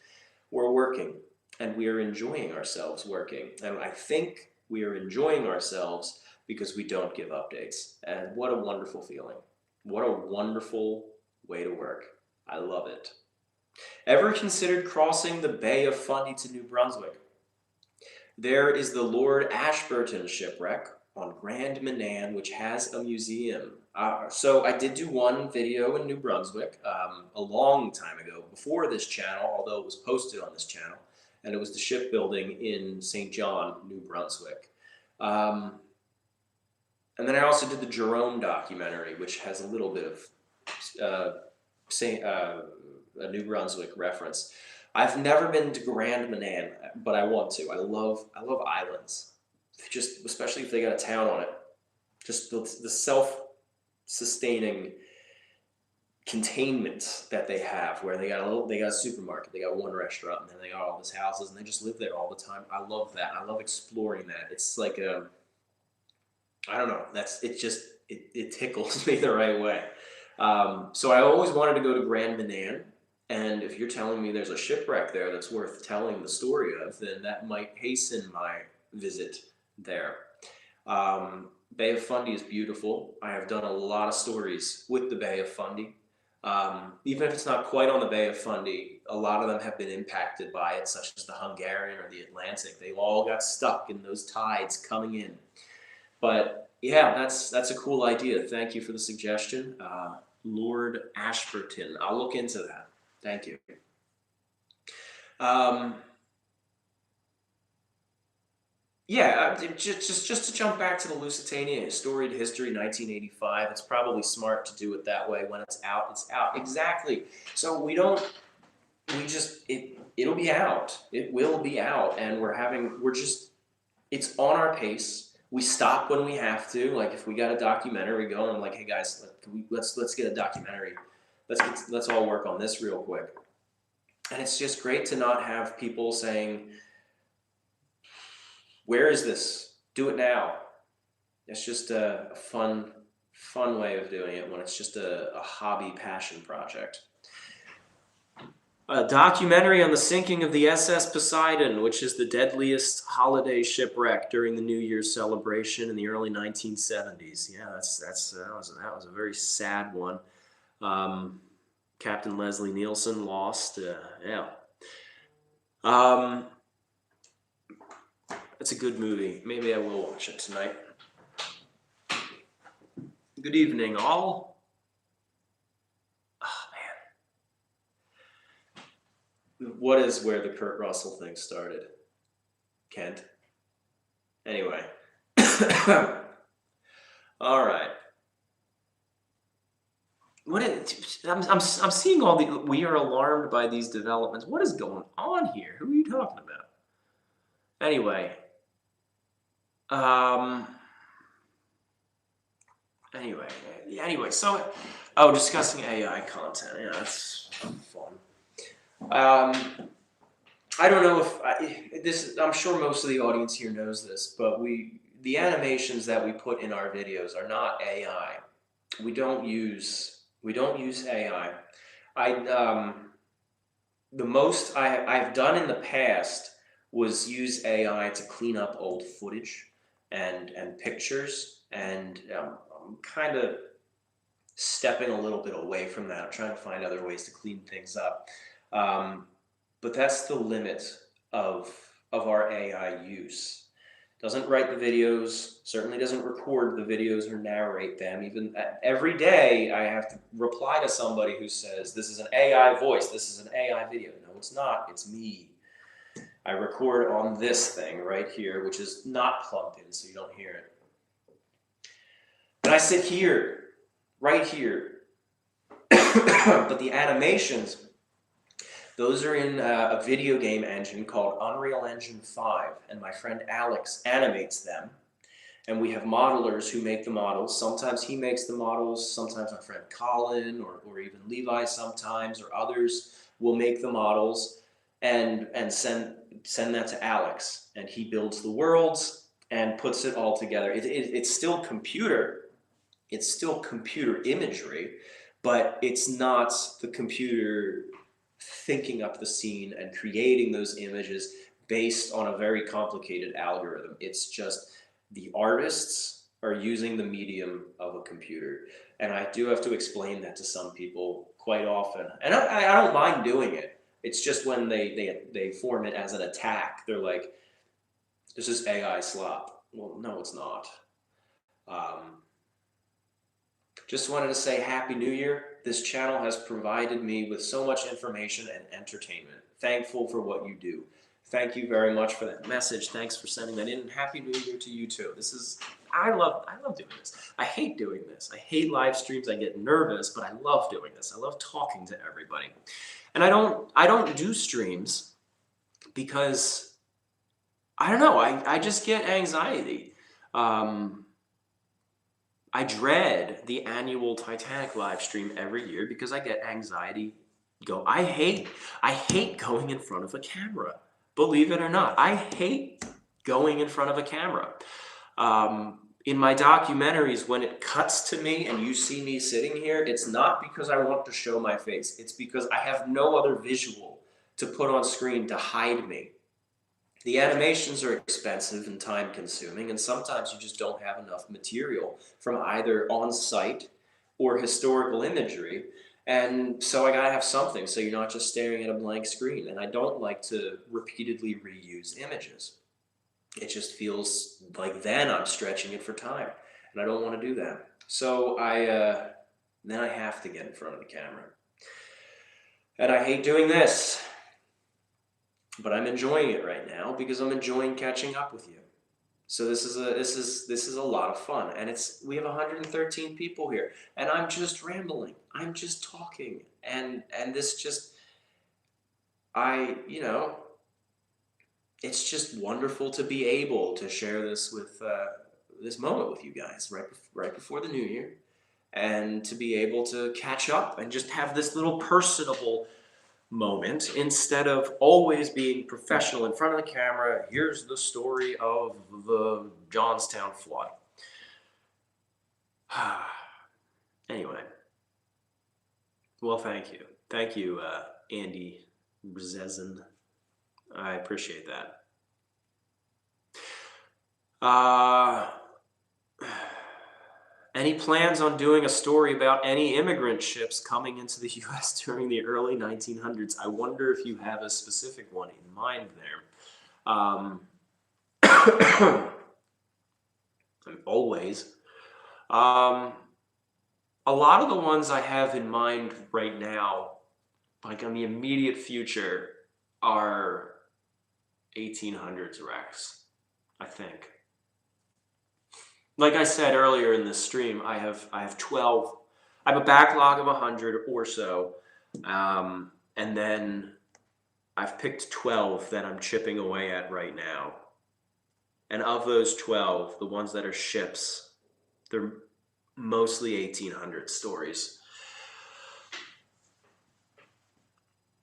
Speaker 1: We're working. And we are enjoying ourselves working. And I think we are enjoying ourselves because we don't give updates. And what a wonderful feeling. What a wonderful way to work. I love it. Ever considered crossing the Bay of Fundy to New Brunswick? There is the Lord Ashburton shipwreck on Grand Manan, which has a museum. So I did do one video in New Brunswick a long time ago, before this channel, although it was posted on this channel. And it was the shipbuilding in St. John, New Brunswick. And then I also did the Jerome documentary, which has a little bit of a New Brunswick reference. I've never been to Grand Manan, but I want to. I love islands, just especially if they got a town on it. Just the self-sustaining containment that they have, where they got a supermarket, they got one restaurant, and then they got all these houses, and they just live there all the time. I love that. I love exploring that. It's like I don't know. It tickles me the right way. So I always wanted to go to Grand Manan, and if you're telling me there's a shipwreck there that's worth telling the story of, then that might hasten my visit there. Bay of Fundy is beautiful. I have done a lot of stories with the Bay of Fundy. Even if it's not quite on the Bay of Fundy, a lot of them have been impacted by it, such as the Hungarian or the Atlantic. They all got stuck in those tides coming in. But Yeah, that's a cool idea. Thank you for the suggestion, Lord Ashburton. I'll look into that. Thank you. Um, yeah, just to jump back to the Lusitania Storied History 1985. It's probably smart to do it that way. When it's out, it's out. Exactly. So we don't. We just it'll be out. It will be out, and we're just it's on our pace. We stop when we have to. Like if we got a documentary going, I'm like, hey guys, let's get a documentary. Let's all work on this real quick. And it's just great to not have people saying, where is this? Do it now. It's just a fun way of doing it when it's just a hobby passion project. A documentary on the sinking of the SS Poseidon, which is the deadliest holiday shipwreck during the New Year's celebration in the early 1970s. Yeah, that was a very sad one. Captain Leslie Nielsen lost. Yeah, it's a good movie. Maybe I will watch it tonight. Good evening, all. What is where the Kurt Russell thing started? Kent? Anyway. All right. I'm seeing all the, we are alarmed by these developments. What is going on here? Who are you talking about? Anyway. Anyway, so, discussing AI content. Yeah, that's fun. I don't know if I'm sure most of the audience here knows this, but the animations that we put in our videos are not AI. We don't use AI. The most I've done in the past was use AI to clean up old footage and pictures, and I'm kind of stepping a little bit away from that. I'm trying to find other ways to clean things up. But that's the limit of our AI use. Doesn't write the videos, certainly doesn't record the videos or narrate them. Even every day I have to reply to somebody who says, this is an AI voice, this is an AI video. No, it's not, it's me. I record on this thing right here, which is not plugged in, so you don't hear it. And I sit here, right here. But the animations, those are in a video game engine called Unreal Engine 5, and my friend Alex animates them. And we have modelers who make the models. Sometimes he makes the models, sometimes my friend Colin or even Levi sometimes, or others will make the models and send that to Alex. And he builds the worlds and puts it all together. It's still computer. It's still computer imagery, but it's not the computer thinking up the scene and creating those images based on a very complicated algorithm. It's just the artists are using the medium of a computer. And I do have to explain that to some people quite often. And I don't mind doing it. It's just when they form it as an attack. They're like, this is AI slop. Well, no, it's not. Just wanted to say Happy New Year. This channel has provided me with so much information and entertainment. Thankful for what you do. Thank you very much for that message. Thanks for sending that in. And Happy New Year to you too. I love doing this. I hate doing this. I hate live streams. I get nervous, but I love doing this. I love talking to everybody. And I don't do streams because I don't know. I just get anxiety. I dread the annual Titanic live stream every year because I get anxiety. I hate going in front of a camera. Believe it or not, I hate going in front of a camera. In my documentaries, when it cuts to me and you see me sitting here, it's not because I want to show my face. It's because I have no other visual to put on screen to hide me. The animations are expensive and time-consuming, and sometimes you just don't have enough material from either on-site or historical imagery, and so I gotta have something so you're not just staring at a blank screen. And I don't like to repeatedly reuse images. It just feels like then I'm stretching it for time. and I don't want to do that. So then I have to get in front of the camera, and I hate doing this, but I'm enjoying it right now because I'm enjoying catching up with you. So this is a lot of fun, and we have 113 people here, and I'm just rambling. I'm just talking, and this just it's just wonderful to be able to share this with this moment with you guys right before the new year, and to be able to catch up and just have this little personable moment instead of always being professional in front of the camera. Here's the story of the Johnstown flood. Anyway, well, thank you, Andy Brzezin. I appreciate that. Any plans on doing a story about any immigrant ships coming into the U.S. during the early 1900s? I wonder if you have a specific one in mind there. Always. A lot of the ones I have in mind right now, like in the immediate future, are 1800s wrecks, I think. Like I said earlier in this stream, I have 12. I have a backlog of 100 or so, and then I've picked 12 that I'm chipping away at right now. And of those 12, the ones that are ships, they're mostly 1800 stories.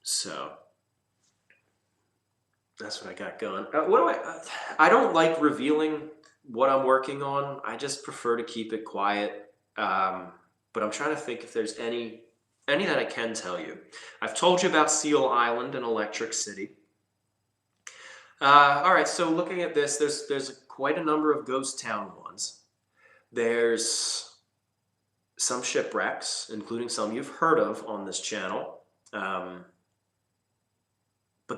Speaker 1: So that's what I got going. I don't like revealing what I'm working on. I just prefer to keep it quiet. But I'm trying to think if there's any that I can tell you. I've told you about Seal Island and Electric City. All right, so looking at this, there's quite a number of ghost town ones. There's some shipwrecks, including some you've heard of on this channel. But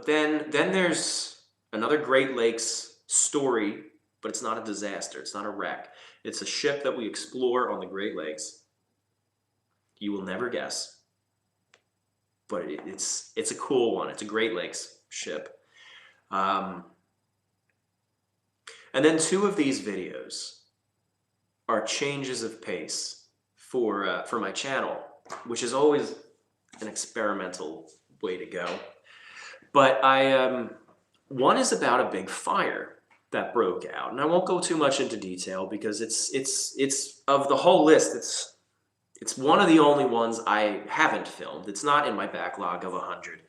Speaker 1: then there's another Great Lakes story, but it's not a disaster. It's not a wreck. It's a ship that we explore on the Great Lakes. You will never guess, but it's a cool one. It's a Great Lakes ship. And then two of these videos are changes of pace for my channel, which is always an experimental way to go. But one is about a big fire that broke out, and I won't go too much into detail because it's of the whole list. It's one of the only ones I haven't filmed. It's not in my backlog of 100,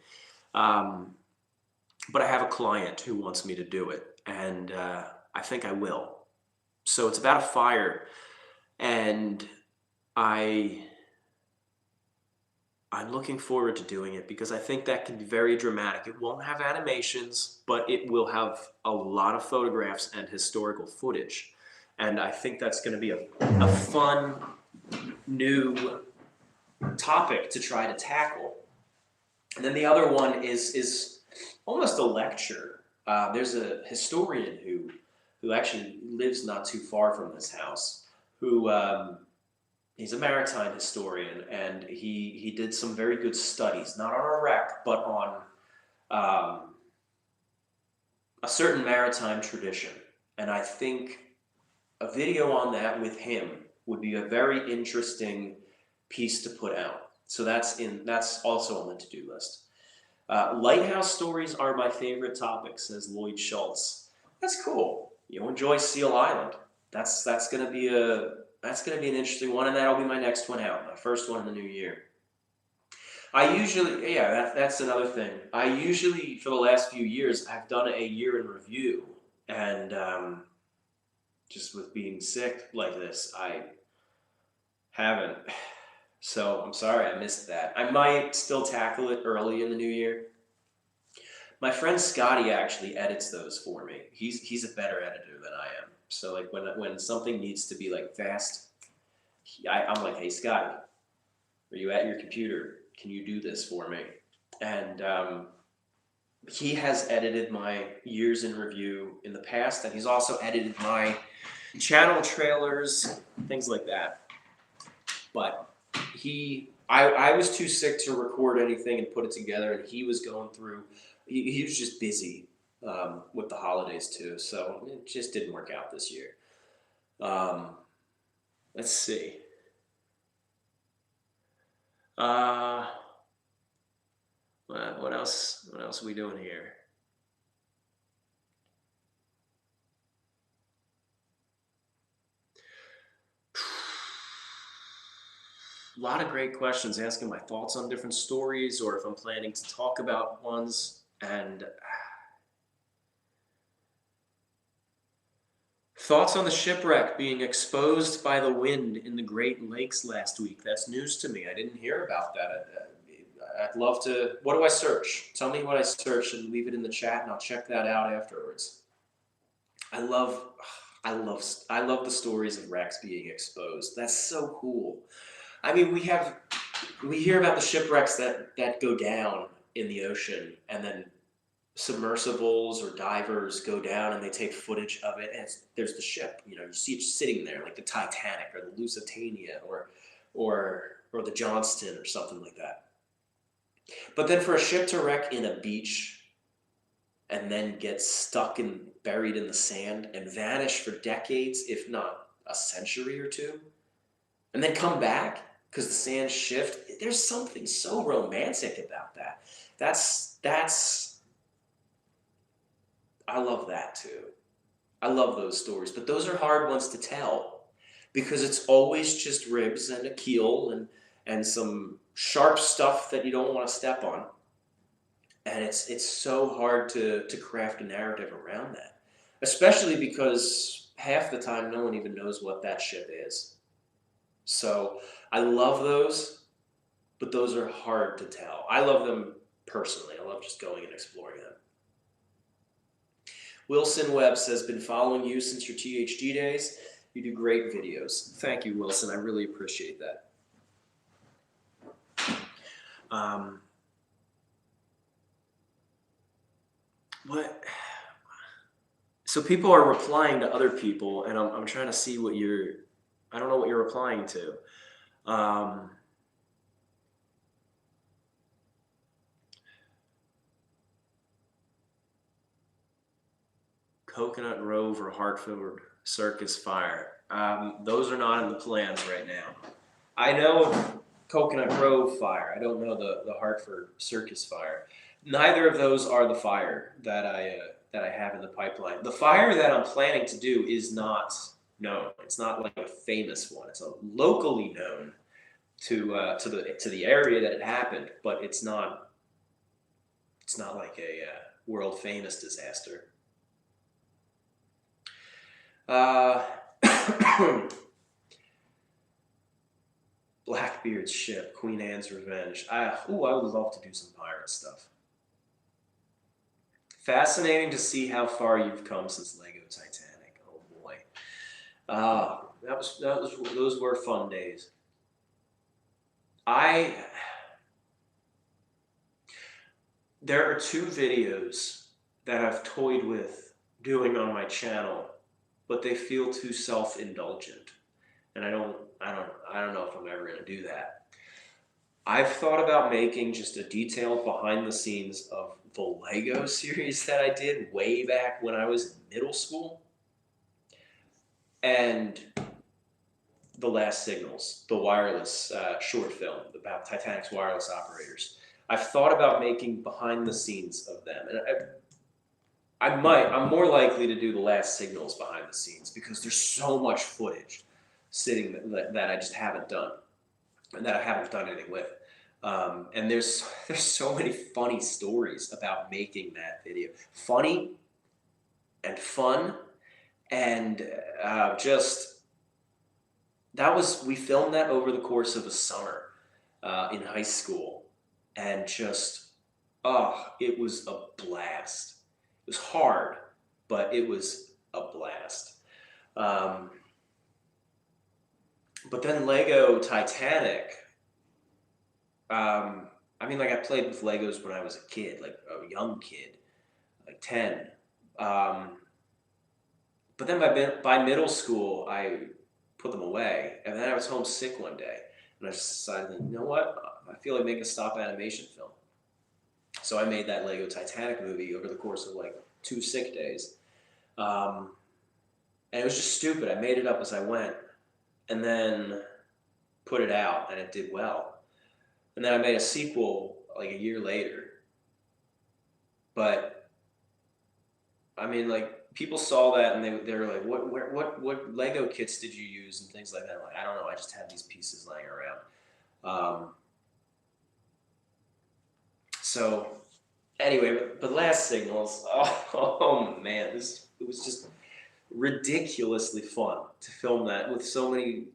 Speaker 1: but I have a client who wants me to do it, and I think I will. So it's about a fire, and I'm looking forward to doing it because I think that can be very dramatic. It won't have animations, but it will have a lot of photographs and historical footage. And I think that's going to be a fun new topic to try to tackle. And then the other one is almost a lecture. There's a historian who actually lives not too far from this house, who he's a maritime historian, and he did some very good studies, not on a wreck, but on a certain maritime tradition. And I think a video on that with him would be a very interesting piece to put out. So that's also on the to-do list. Lighthouse stories are my favorite topic, says Lloyd Schultz. That's cool. You enjoy Seal Island. That's gonna be an interesting one, and that'll be my next one out, my first one in the new year. That's another thing. I usually, for the last few years, I've done a year in review, and just with being sick like this, I haven't. So I'm sorry I missed that. I might still tackle it early in the new year. My friend Scotty actually edits those for me. He's a better editor than I am. So like when something needs to be like fast, I'm like, hey Scotty, are you at your computer? Can you do this for me? And he has edited my years in review in the past, and he's also edited my channel trailers, things like that. But I was too sick to record anything and put it together, and he was going through. He was just busy with the holidays too, so it just didn't work out this year. Um, let's see. Uh, what else? What else are we doing here? A lot of great questions, asking my thoughts on different stories, or if I'm planning to talk about ones. And thoughts on the shipwreck being exposed by the wind in the Great Lakes last week. That's news to me. I didn't hear about that. I'd love to. What do I search? Tell me what I search and leave it in the chat, and I'll check that out afterwards. I love, I love the stories of wrecks being exposed. That's so cool. I mean, we hear about the shipwrecks that go down in the ocean, and then submersibles or divers go down and they take footage of it, and there's the ship. You know, you see it sitting there, like the Titanic or the Lusitania or the Johnston or something like that. But then for a ship to wreck in a beach and then get stuck and buried in the sand and vanish for decades, if not a century or two, and then come back because the sands shift, there's something so romantic about that. That's I love that too. I love those stories, but those are hard ones to tell because it's always just ribs and a keel and some sharp stuff that you don't want to step on. And it's so hard to craft a narrative around that, especially because half the time no one even knows what that ship is. So I love those, but those are hard to tell. I love them personally. I love just going and exploring them. Wilson Webb says, been following you since your THG days. You do great videos. Thank you, Wilson. I really appreciate that. What? So people are replying to other people, and I'm trying to see what I don't know what you're replying to. Coconut Grove or Hartford Circus Fire. Those are not in the plans right now. I know of Coconut Grove Fire. I don't know the Hartford Circus Fire. Neither of those are the fire that I have in the pipeline. The fire that I'm planning to do is not known. It's not like a famous one. It's a locally known to the area that it happened, but it's not like a world famous disaster. Blackbeard's ship, Queen Anne's Revenge. I would love to do some pirate stuff. Fascinating to see how far you've come since Lego Titanic. Oh boy, those were fun days. There are two videos that I've toyed with doing on my channel, but they feel too self-indulgent, and I don't know if I'm ever going to do that. I've thought about making just a detailed behind the scenes of the Lego series that I did way back when I was in middle school, and The Last Signals, the wireless short film about Titanic's wireless operators. I've thought about making behind the scenes of them, and I'm more likely to do The Last Signals behind the scenes because there's so much footage sitting that I just haven't done, and that I haven't done anything with. And there's so many funny stories about making that video. Funny and fun, and we filmed that over the course of a summer in high school, and it was a blast. It was hard, but it was a blast. But then Lego Titanic, I played with Legos when I was a kid, like a young kid, like 10. But then by middle school, I put them away, and then I was homesick one day, and I just decided, you know what? I feel like making a stop animation film. So I made that Lego Titanic movie over the course of like 2 sick days, um, and it was just stupid. I made it up as I went, and then put it out, and it did well. And then I made a sequel like a year later, but I mean, like people saw that and they were like, what Lego kits did you use and things like that. I'm like, I don't know. I just had these pieces laying around. So anyway, but Last Signals. Oh man, it was just ridiculously fun to film that with so many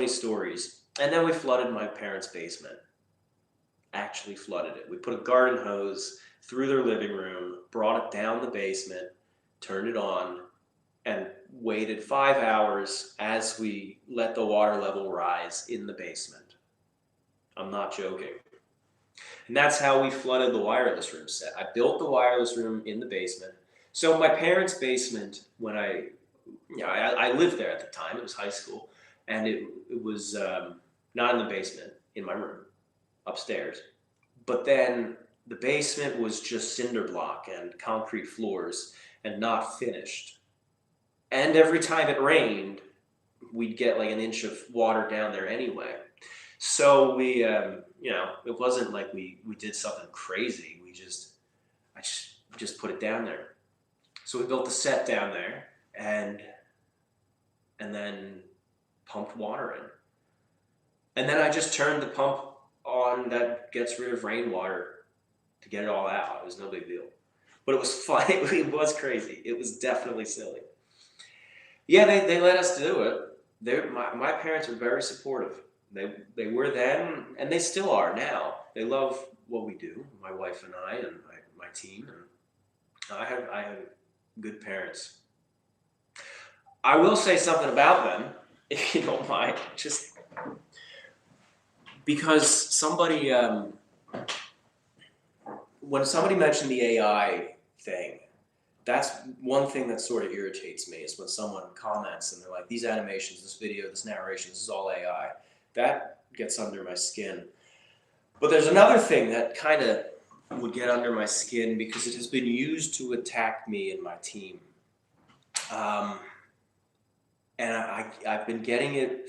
Speaker 1: stories. And then we flooded my parents' basement. Actually flooded it. We put a garden hose through their living room, brought it down the basement, turned it on, and waited 5 hours as we let the water level rise in the basement. I'm not joking. And that's how we flooded the wireless room set. I built the wireless room in the basement. So my parents' basement, when I lived there at the time. It was high school, and it was not in the basement, in my room, upstairs. But then the basement was just cinder block and concrete floors and not finished. And every time it rained, we'd get like an inch of water down there anyway. So it wasn't like we did something crazy. I just put it down there. So we built the set down there and then pumped water in. And then I just turned the pump on that gets rid of rainwater to get it all out. It was no big deal. But it was fun. It was crazy. It was definitely silly. Yeah, they let us do it. My parents were very supportive. They were then, and they still are now. They love what we do, my wife and I, and my team. And I have good parents. I will say something about them, if you don't mind, just because when somebody mentioned the AI thing, that's one thing that sort of irritates me is when someone comments and they're like, these animations, this video, this narration, this is all AI. That gets under my skin. But there's another thing that kind of would get under my skin because it has been used to attack me and my team. And I've been getting it,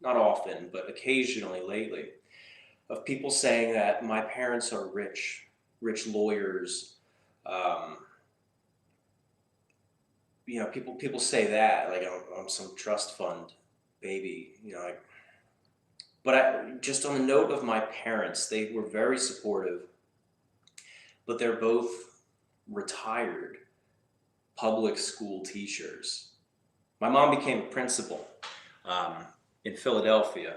Speaker 1: not often, but occasionally lately, of people saying that my parents are rich lawyers. People say that like I'm some trust fund baby, But just on the note of my parents, they were very supportive, but they're both retired public school teachers. My mom became a principal in Philadelphia,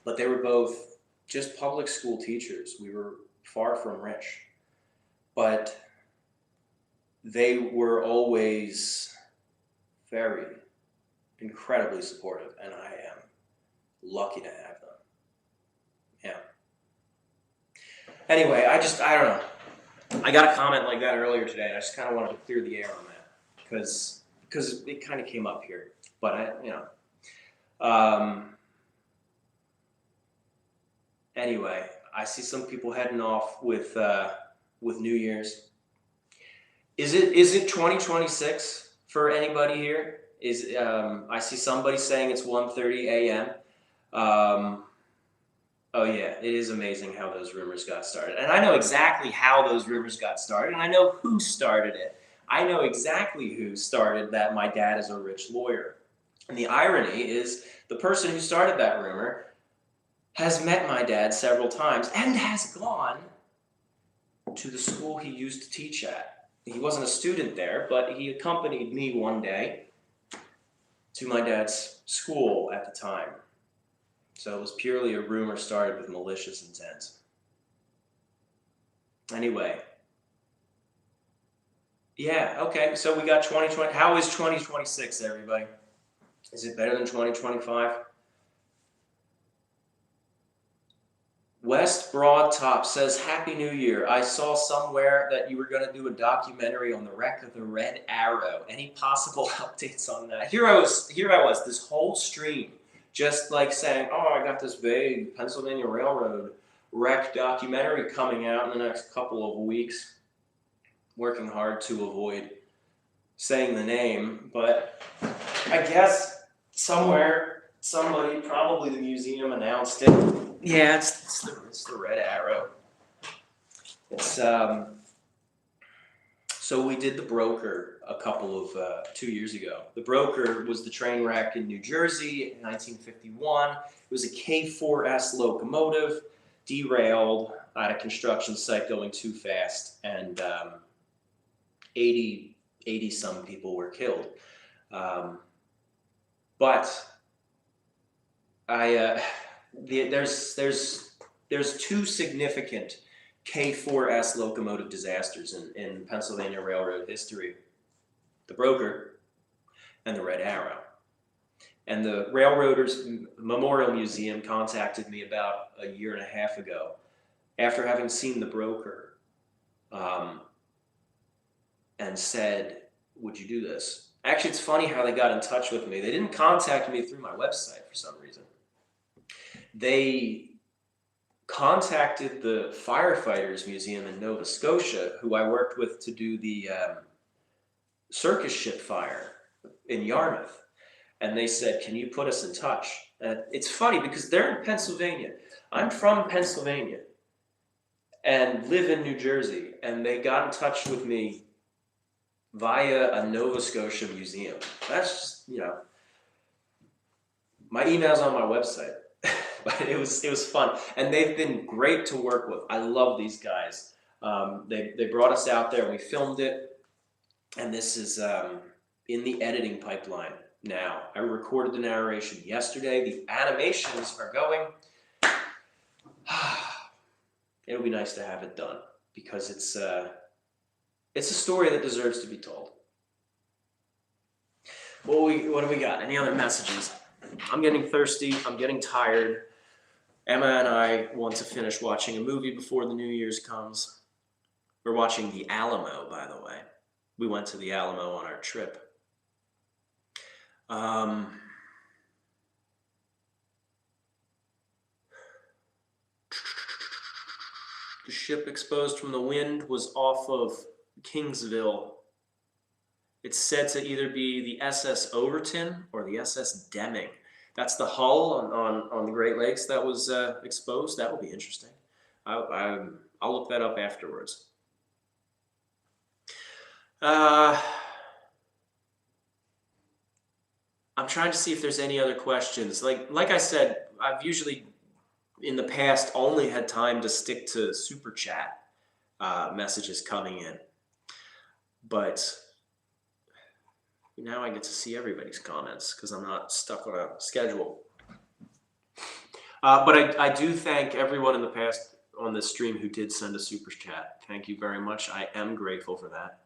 Speaker 1: but they were both just public school teachers. We were far from rich, but they were always very incredibly supportive, and I am lucky to have them. Yeah. Anyway, I don't know. I got a comment like that earlier today, and I just kind of wanted to clear the air on that because it kind of came up here. But anyway, I see some people heading off with New Year's. Is it 2026 for anybody here? I see somebody saying it's 1:30 a.m. Oh yeah, it is amazing how those rumors got started. And I know exactly how those rumors got started, and I know who started it. I know exactly who started that my dad is a rich lawyer. And the irony is the person who started that rumor has met my dad several times and has gone to the school he used to teach at. He wasn't a student there, but he accompanied me one day to my dad's school at the time. So it was purely a rumor started with malicious intent. Anyway. Yeah, okay, so we got 2020. How is 2026, everybody? Is it better than 2025? West Broadtop says, Happy New Year. I saw somewhere that you were going to do a documentary on the wreck of the Red Arrow. Any possible updates on that? Here I was, this whole stream, just like saying, oh, I got this big Pennsylvania Railroad wreck documentary coming out in the next couple of weeks. Working hard to avoid saying the name, but I guess somewhere, somebody, probably the museum, announced it. Yeah, it's the Red Arrow. It's so we did the Broker a couple of 2 years ago. The Broker was the train wreck in New Jersey in 1951. It was a K4S locomotive, derailed at a construction site going too fast, and 80 some people were killed. But there's two significant K4S locomotive disasters in Pennsylvania Railroad history: the Broker and the Red Arrow. And the Railroaders Memorial Museum contacted me about a year and a half ago after having seen the Broker, and said, would you do this? Actually, it's funny how they got in touch with me. They didn't contact me through my website for some reason. They contacted the Firefighters Museum in Nova Scotia, who I worked with to do the circus ship fire in Yarmouth. And they said, can you put us in touch? It's funny because they're in Pennsylvania. I'm from Pennsylvania and live in New Jersey. And they got in touch with me via a Nova Scotia museum. That's just, my email's on my website. But it was fun. And they've been great to work with. I love these guys. They brought us out there and we filmed it. And this is in the editing pipeline now. I recorded the narration yesterday. The animations are going. It'll be nice to have it done because it's a story that deserves to be told. What do we got? Any other messages? I'm getting thirsty. I'm getting tired. Emma and I want to finish watching a movie before the New Year's comes. We're watching The Alamo, by the way. We went to The Alamo on our trip. The ship exposed from the wind was off of Kingsville. It's said to either be the SS Overton or the SS Deming. That's the hull on the Great Lakes that was exposed. That will be interesting. I'll look that up afterwards. I'm trying to see if there's any other questions. Like I said, I've usually in the past only had time to stick to super chat messages coming in, but now I get to see everybody's comments because I'm not stuck on a schedule. But I do thank everyone in the past on this stream who did send a super chat. Thank you very much. I am grateful for that.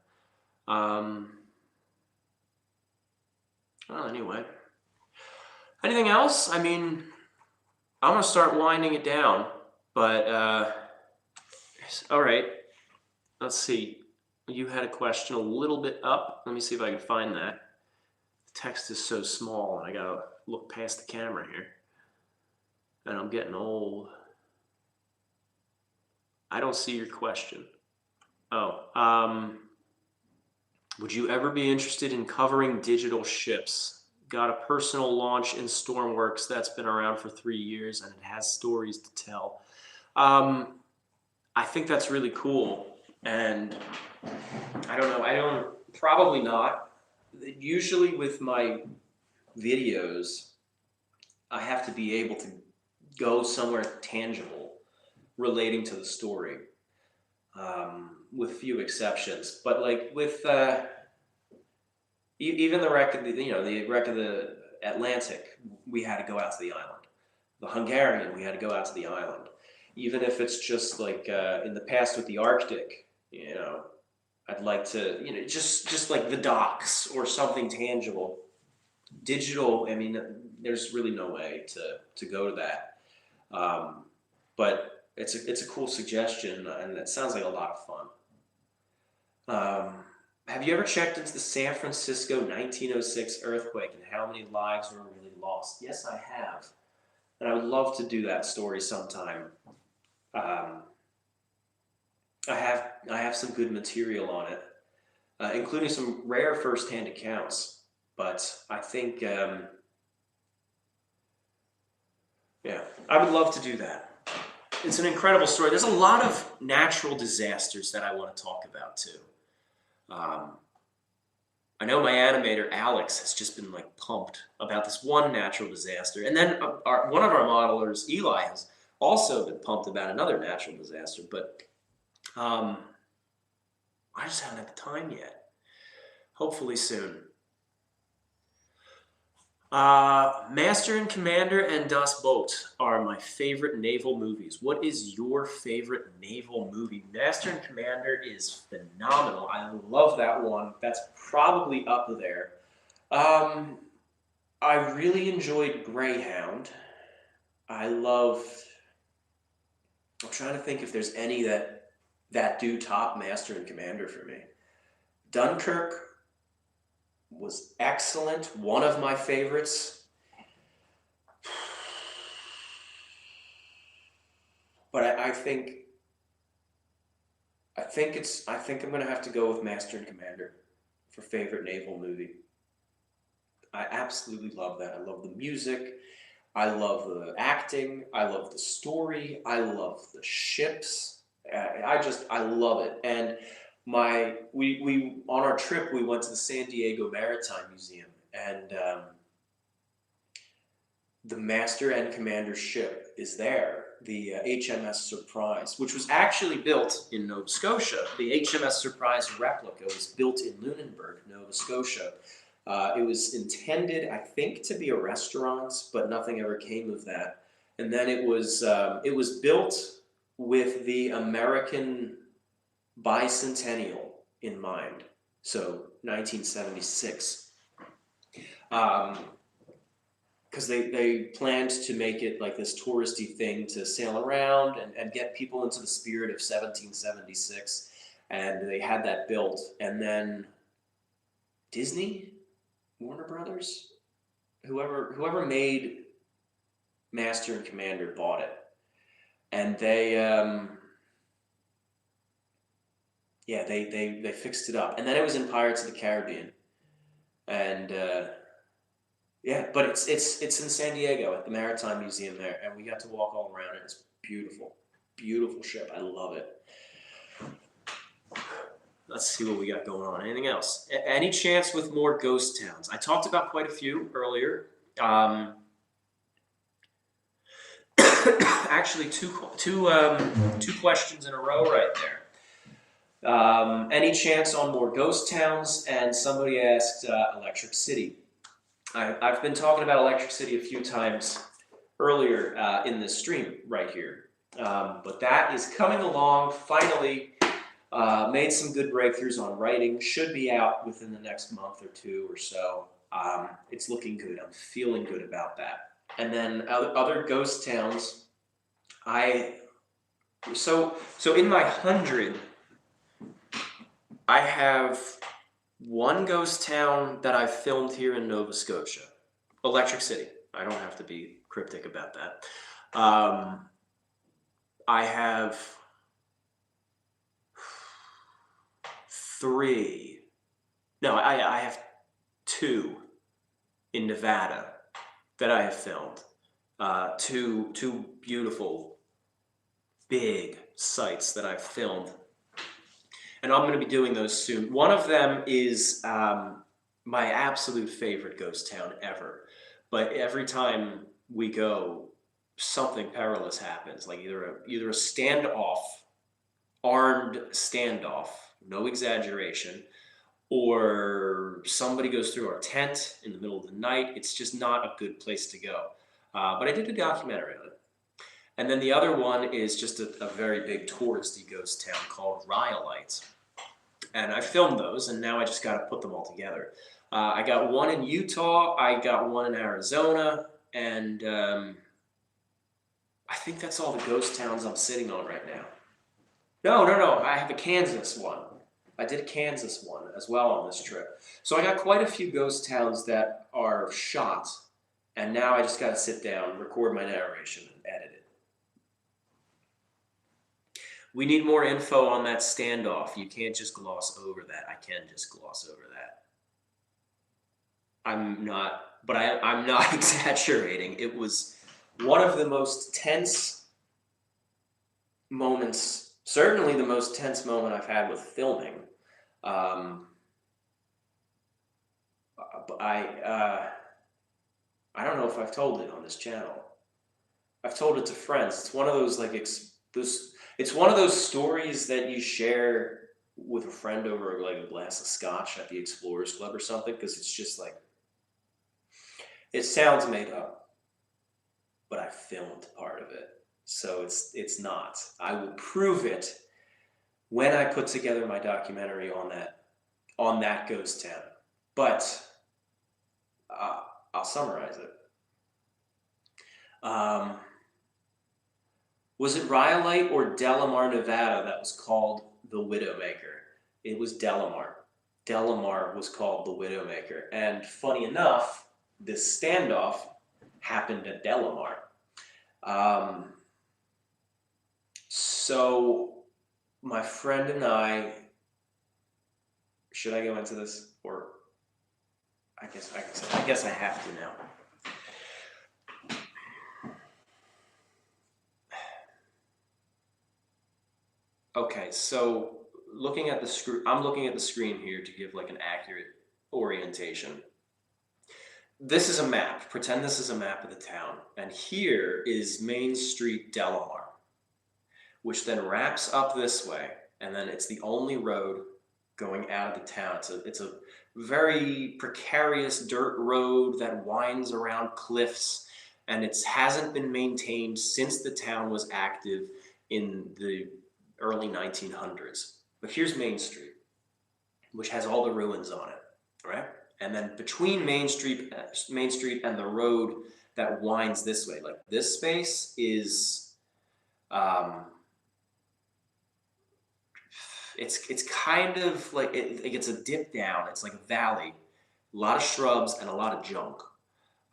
Speaker 1: Well, anyway. Anything else? I mean, I'm going to start winding it down. But, all right. Let's see. You had a question a little bit up. Let me see if I can find that. The text is so small, and I gotta look past the camera here. And I'm getting old. I don't see your question. Oh, would you ever be interested in covering digital ships? Got a personal launch in Stormworks that's been around for 3 years, and it has stories to tell. I think that's really cool. And I don't know, probably not. Usually with my videos, I have to be able to go somewhere tangible relating to the story, with few exceptions. But like with even the wreck of the wreck of the Atlantic, we had to go out to the island. The Hungarian, we had to go out to the island. Even if it's just like in the past with the Arctic, I'd like to, just like the docks or something tangible. Digital, I mean, there's really no way to go to that. But It's a cool suggestion, and it sounds like a lot of fun. Have you ever checked into the San Francisco 1906 earthquake and how many lives were really lost? Yes, I have, and I would love to do that story sometime. Um, I have some good material on it, including some rare firsthand accounts. But I think, yeah, I would love to do that. It's an incredible story. There's a lot of natural disasters that I want to talk about too. Um, I know my animator Alex has just been like pumped about this one natural disaster, and then one of our modelers Eli has also been pumped about another natural disaster. But um, I just haven't had the time yet. Hopefully soon. Master and Commander and Das Boot are my favorite naval movies. What is your favorite naval movie? Master and Commander is phenomenal. I love that one. That's probably up there. Um, I really enjoyed Greyhound. I love. I'm trying to think if there's any that do top Master and Commander for me. Dunkirk was excellent. One of my favorites. But I think I'm gonna have to go with Master and Commander for favorite naval movie. I absolutely love that. I love the music. I love the acting. I love the story. I love the ships. I love it. And we on our trip we went to the San Diego Maritime Museum, and the Master and Commander ship is there, the HMS Surprise, which was actually built in Nova Scotia. The HMS Surprise replica was built in Lunenburg, Nova Scotia. It was intended, I think, to be a restaurant, but nothing ever came of that. And then it was built with the American bicentennial in mind, so 1976. Because they planned to make it like this touristy thing to sail around and get people into the spirit of 1776. And they had that built. And then Disney, Warner Brothers, whoever made Master and Commander bought it. And they fixed it up. And then it was in Pirates of the Caribbean. And yeah, but it's in San Diego at the Maritime Museum there, and we got to walk all around it. It's beautiful, beautiful ship. I love it. Let's see what we got going on. Anything else? Any chance with more ghost towns? I talked about quite a few earlier. Actually, two questions in a row right there. Any chance on more ghost towns? And somebody asked Electric City. I've been talking about Electric City a few times earlier in this stream right here. But that is coming along, finally. Made some good breakthroughs on writing. Should be out within the next month or two or so. It's looking good. I'm feeling good about that. And then other ghost towns. So in my 100, I have one ghost town that I've filmed here in Nova Scotia, Electric City. I don't have to be cryptic about that. I have 3. No, I have 2 in Nevada that I have filmed. Two beautiful, big sites that I've filmed. And I'm going to be doing those soon. One of them is my absolute favorite ghost town ever. But every time we go, something perilous happens. Like either a standoff, armed standoff, no exaggeration, or somebody goes through our tent in the middle of the night. It's just not a good place to go. But I did a documentary on it. And then the other one is just a very big touristy ghost town called Rhyolite. And I filmed those, and now I just got to put them all together. I got one in Utah, I got one in Arizona, and I think that's all the ghost towns I'm sitting on right now. No. I have a Kansas one. I did a Kansas one as well on this trip. So I got quite a few ghost towns that are shot, and now I just got to sit down, record my narration, and edit it. We need more info on that standoff. You can't just gloss over that. I can just gloss over that. I'm not exaggerating. It was one of the most tense moments, certainly the most tense moment I've had with filming. I don't know if I've told it on this channel. I've told it to friends. It's one of those it's one of those stories that you share with a friend over like a glass of scotch at the Explorers Club or something, because it's just like, it sounds made up, but I filmed part of it. So it's not. I will prove it when I put together my documentary on that ghost town. But I'll summarize it. Was it Rhyolite or Delamar, Nevada that was called the Widowmaker? It was Delamar. Delamar was called the Widowmaker. And funny enough, this standoff happened at Delamar. So my friend and I, should I go into this, or I guess I have to now. Okay, so looking at the screen, I'm looking at the screen here to give like an accurate orientation. This is a map. Pretend this is a map of the town, and here is Main Street, Delamar, which then wraps up this way, and then it's the only road going out of the town. It's a very precarious dirt road that winds around cliffs, and it hasn't been maintained since the town was active in the early 1900s. But here's Main Street, which has all the ruins on it, right? And then between Main Street and the road that winds this way, like this space is, it's kind of like, it gets a dip down. It's like a valley, a lot of shrubs and a lot of junk.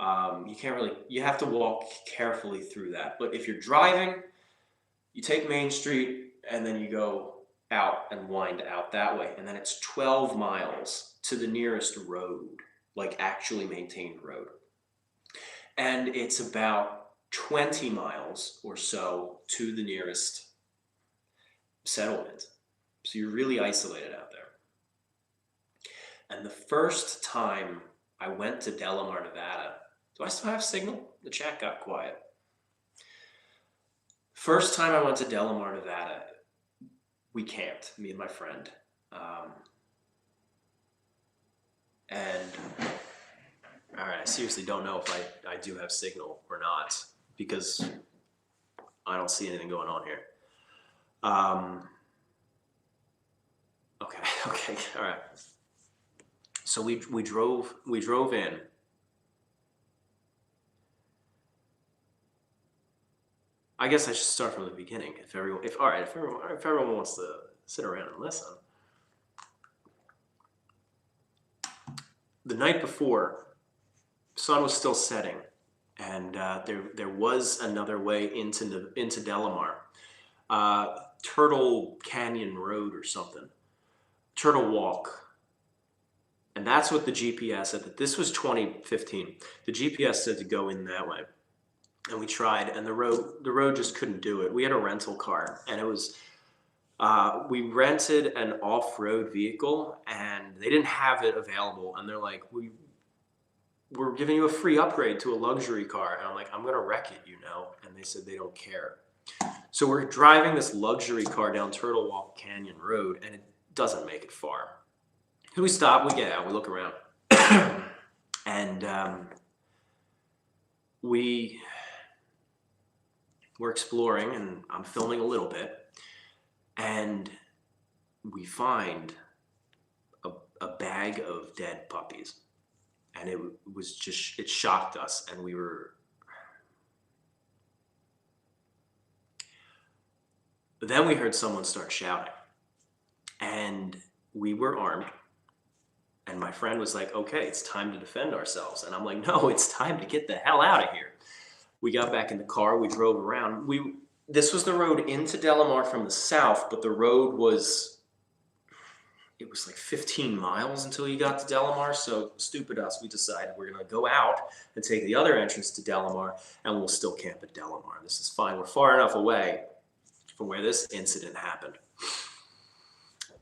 Speaker 1: You have to walk carefully through that. But if you're driving, you take Main Street and then you go out and wind out that way. And then it's 12 miles to the nearest road, like actually maintained road. And it's about 20 miles or so to the nearest settlement. So you're really isolated out there. And the first time I went to Delamar, Nevada, do I still have signal? The chat got quiet. First time I went to Delamar, Nevada, we camped, me and my friend. And all right, I seriously don't know if I do have signal or not, because I don't see anything going on here. Okay, all right. So we drove in. I guess I should start from the beginning. If everyone wants to sit around and listen. The night before, sun was still setting, and there was another way into Delamar, Turtle Canyon Road or something, Turtle Walk, and that's what the GPS said. That this was 2015. The GPS said to go in that way. And we tried, and the road just couldn't do it. We had a rental car, and it was, we rented an off-road vehicle, and they didn't have it available. And they're like, we're giving you a free upgrade to a luxury car. And I'm like, I'm gonna wreck it, you know? And they said they don't care. So we're driving this luxury car down Turtle Walk Canyon Road, and it doesn't make it far. So we stop, we get out, we look around, and we're exploring, and I'm filming a little bit, and we find a bag of dead puppies, and it shocked us, and we were, Then we heard someone start shouting, and we were armed. And my friend was like, okay, it's time to defend ourselves. And I'm like, no, it's time to get the hell out of here. We got back in the car, we drove around. This was the road into Delamar from the south, but the road was, it was like 15 miles until you got to Delamar. So stupid us, we decided we're gonna go out and take the other entrance to Delamar, and we'll still camp at Delamar. This is fine, we're far enough away from where this incident happened.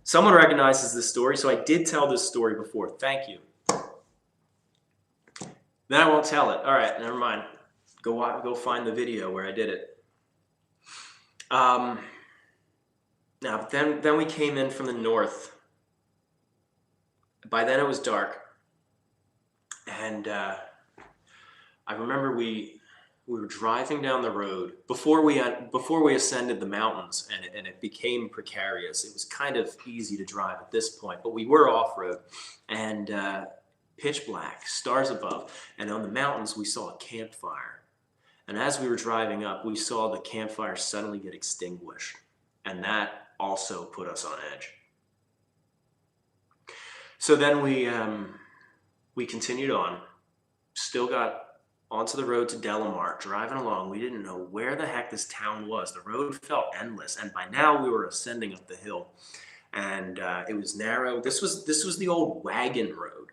Speaker 1: Someone recognizes this story, so I did tell this story before. Thank you. Then I won't tell it. All right, never mind. Go find the video where I did it. Now, then we came in from the north. By then it was dark, and I remember we were driving down the road before we ascended the mountains, and it became precarious. It was kind of easy to drive at this point, but we were off-road, and pitch black, stars above, and on the mountains we saw a campfire. And as we were driving up, we saw the campfire suddenly get extinguished, and that also put us on edge. So then we continued on, still got onto the road to Delamar, driving along. We didn't know where the heck this town was. The road felt endless, and by now we were ascending up the hill, and it was narrow. This was the old wagon road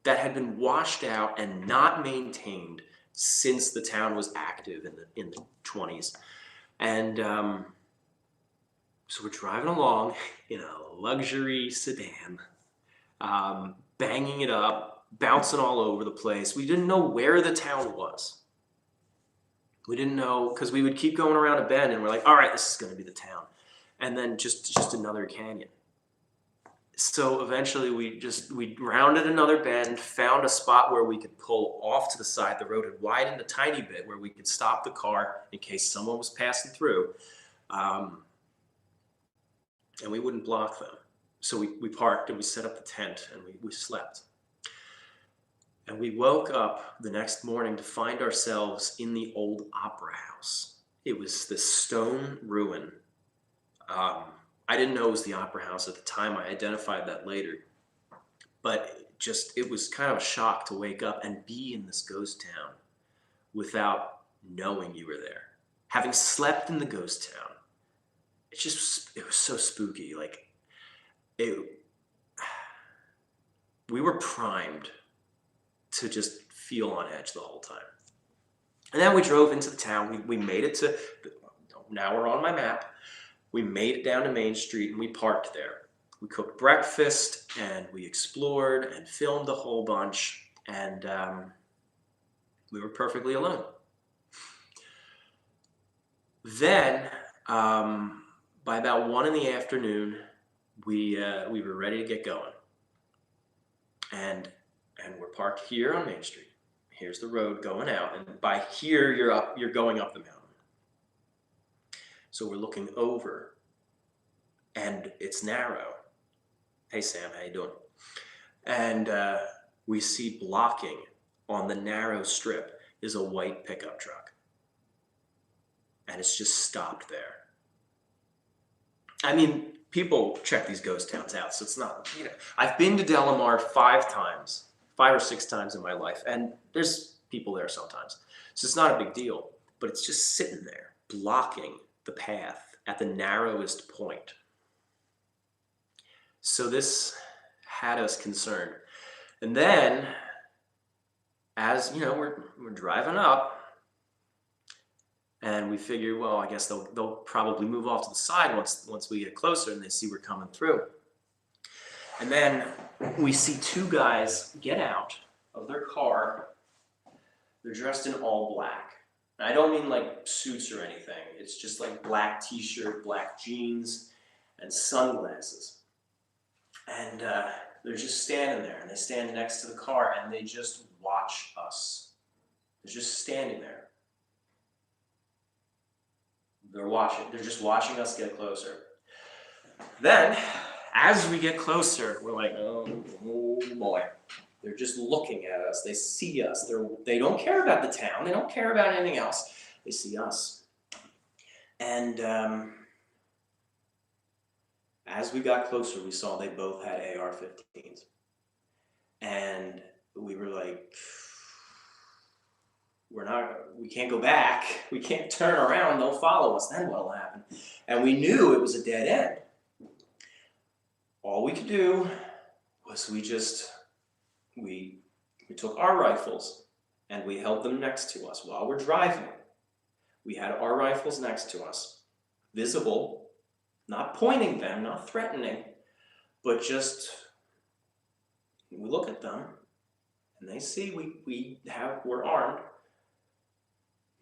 Speaker 1: that had been washed out and not maintained since the town was active in the 20s. And so we're driving along in a luxury sedan, banging it up, bouncing all over the place. We didn't know where the town was. We didn't know, because we would keep going around a bend and we're like, all right, this is going to be the town. And then just another canyon. So eventually we rounded another bend, found a spot where we could pull off to the side. The road had widened a tiny bit where we could stop the car in case someone was passing through. And we wouldn't block them. So we parked and we set up the tent and we slept. And we woke up the next morning to find ourselves in the old opera house. It was this stone ruin. I didn't know it was the opera house at the time. I identified that later. But it was kind of a shock to wake up and be in this ghost town without knowing you were there. Having slept in the ghost town, it was so spooky. Like, we were primed to just feel on edge the whole time. And then we drove into the town. We made it to, now we're on my map. We made it down to Main Street and we parked there. We cooked breakfast and we explored and filmed a whole bunch, and we were perfectly alone. Then, by about 1 in the afternoon, we were ready to get going. And we're parked here on Main Street. Here's the road going out, and by here you're going up the mountain. So we're looking over, and it's narrow. Hey Sam, how you doing? And we see blocking on the narrow strip is a white pickup truck. And it's just stopped there. I mean, people check these ghost towns out, so it's not, I've been to Delamar 5 or 6 times in my life, and there's people there sometimes. So it's not a big deal, but it's just sitting there, blocking the path at the narrowest point. So this had us concerned. And then, as we're driving up, and we figure, well, I guess they'll probably move off to the side once we get closer and they see we're coming through. And then we see 2 guys get out of their car. They're dressed in all black. And I don't mean like suits or anything. It's just like black t-shirt, black jeans, and sunglasses. And they're just standing there, and they stand next to the car, and they just watch us. They're just standing there. They're just watching us get closer. Then, as we get closer, we're like, oh boy. They're just looking at us. They see us. They don't care about the town. They don't care about anything else. They see us. And As we got closer, we saw they both had AR-15s. And we were like, we can't go back. We can't turn around. They'll follow us. Then what'll happen? And we knew it was a dead end. All we could do was we took our rifles and we held them next to us while we're driving. We had our rifles next to us, visible, not pointing them, not threatening, but just, we look at them and they see we're armed.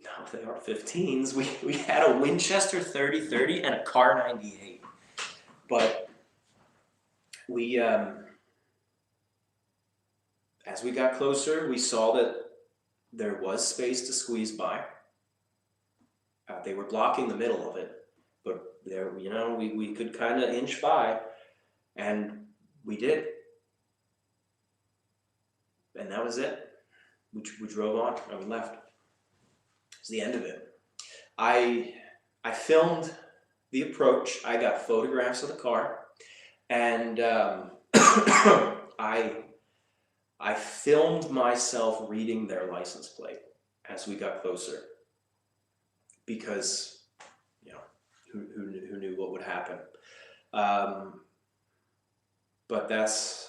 Speaker 1: No, they are 15s. We had a Winchester 30-30 and a Car 98. But we, as we got closer, we saw that there was space to squeeze by. They were blocking the middle of it, but there, we could kind of inch by, and we did. And that was it. We drove on and we left. It's the end of it. I filmed the approach. I got photographs of the car, and I filmed myself reading their license plate as we got closer, because who knew what would happen. But that's.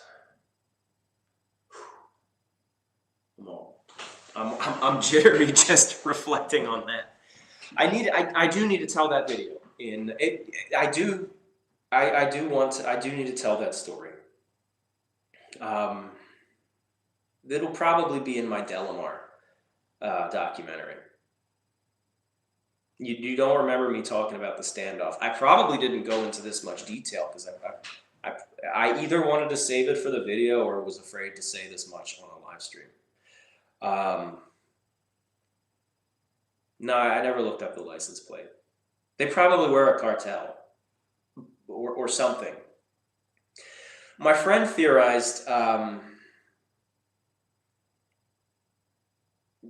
Speaker 1: I'm jittery just reflecting on that. I do need to tell that video. I do need to tell that story. It'll probably be in my Delamar documentary. You don't remember me talking about the standoff. I probably didn't go into this much detail because I either wanted to save it for the video or was afraid to say this much on a live stream. No, I never looked up the license plate. They probably were a cartel or something. My friend theorized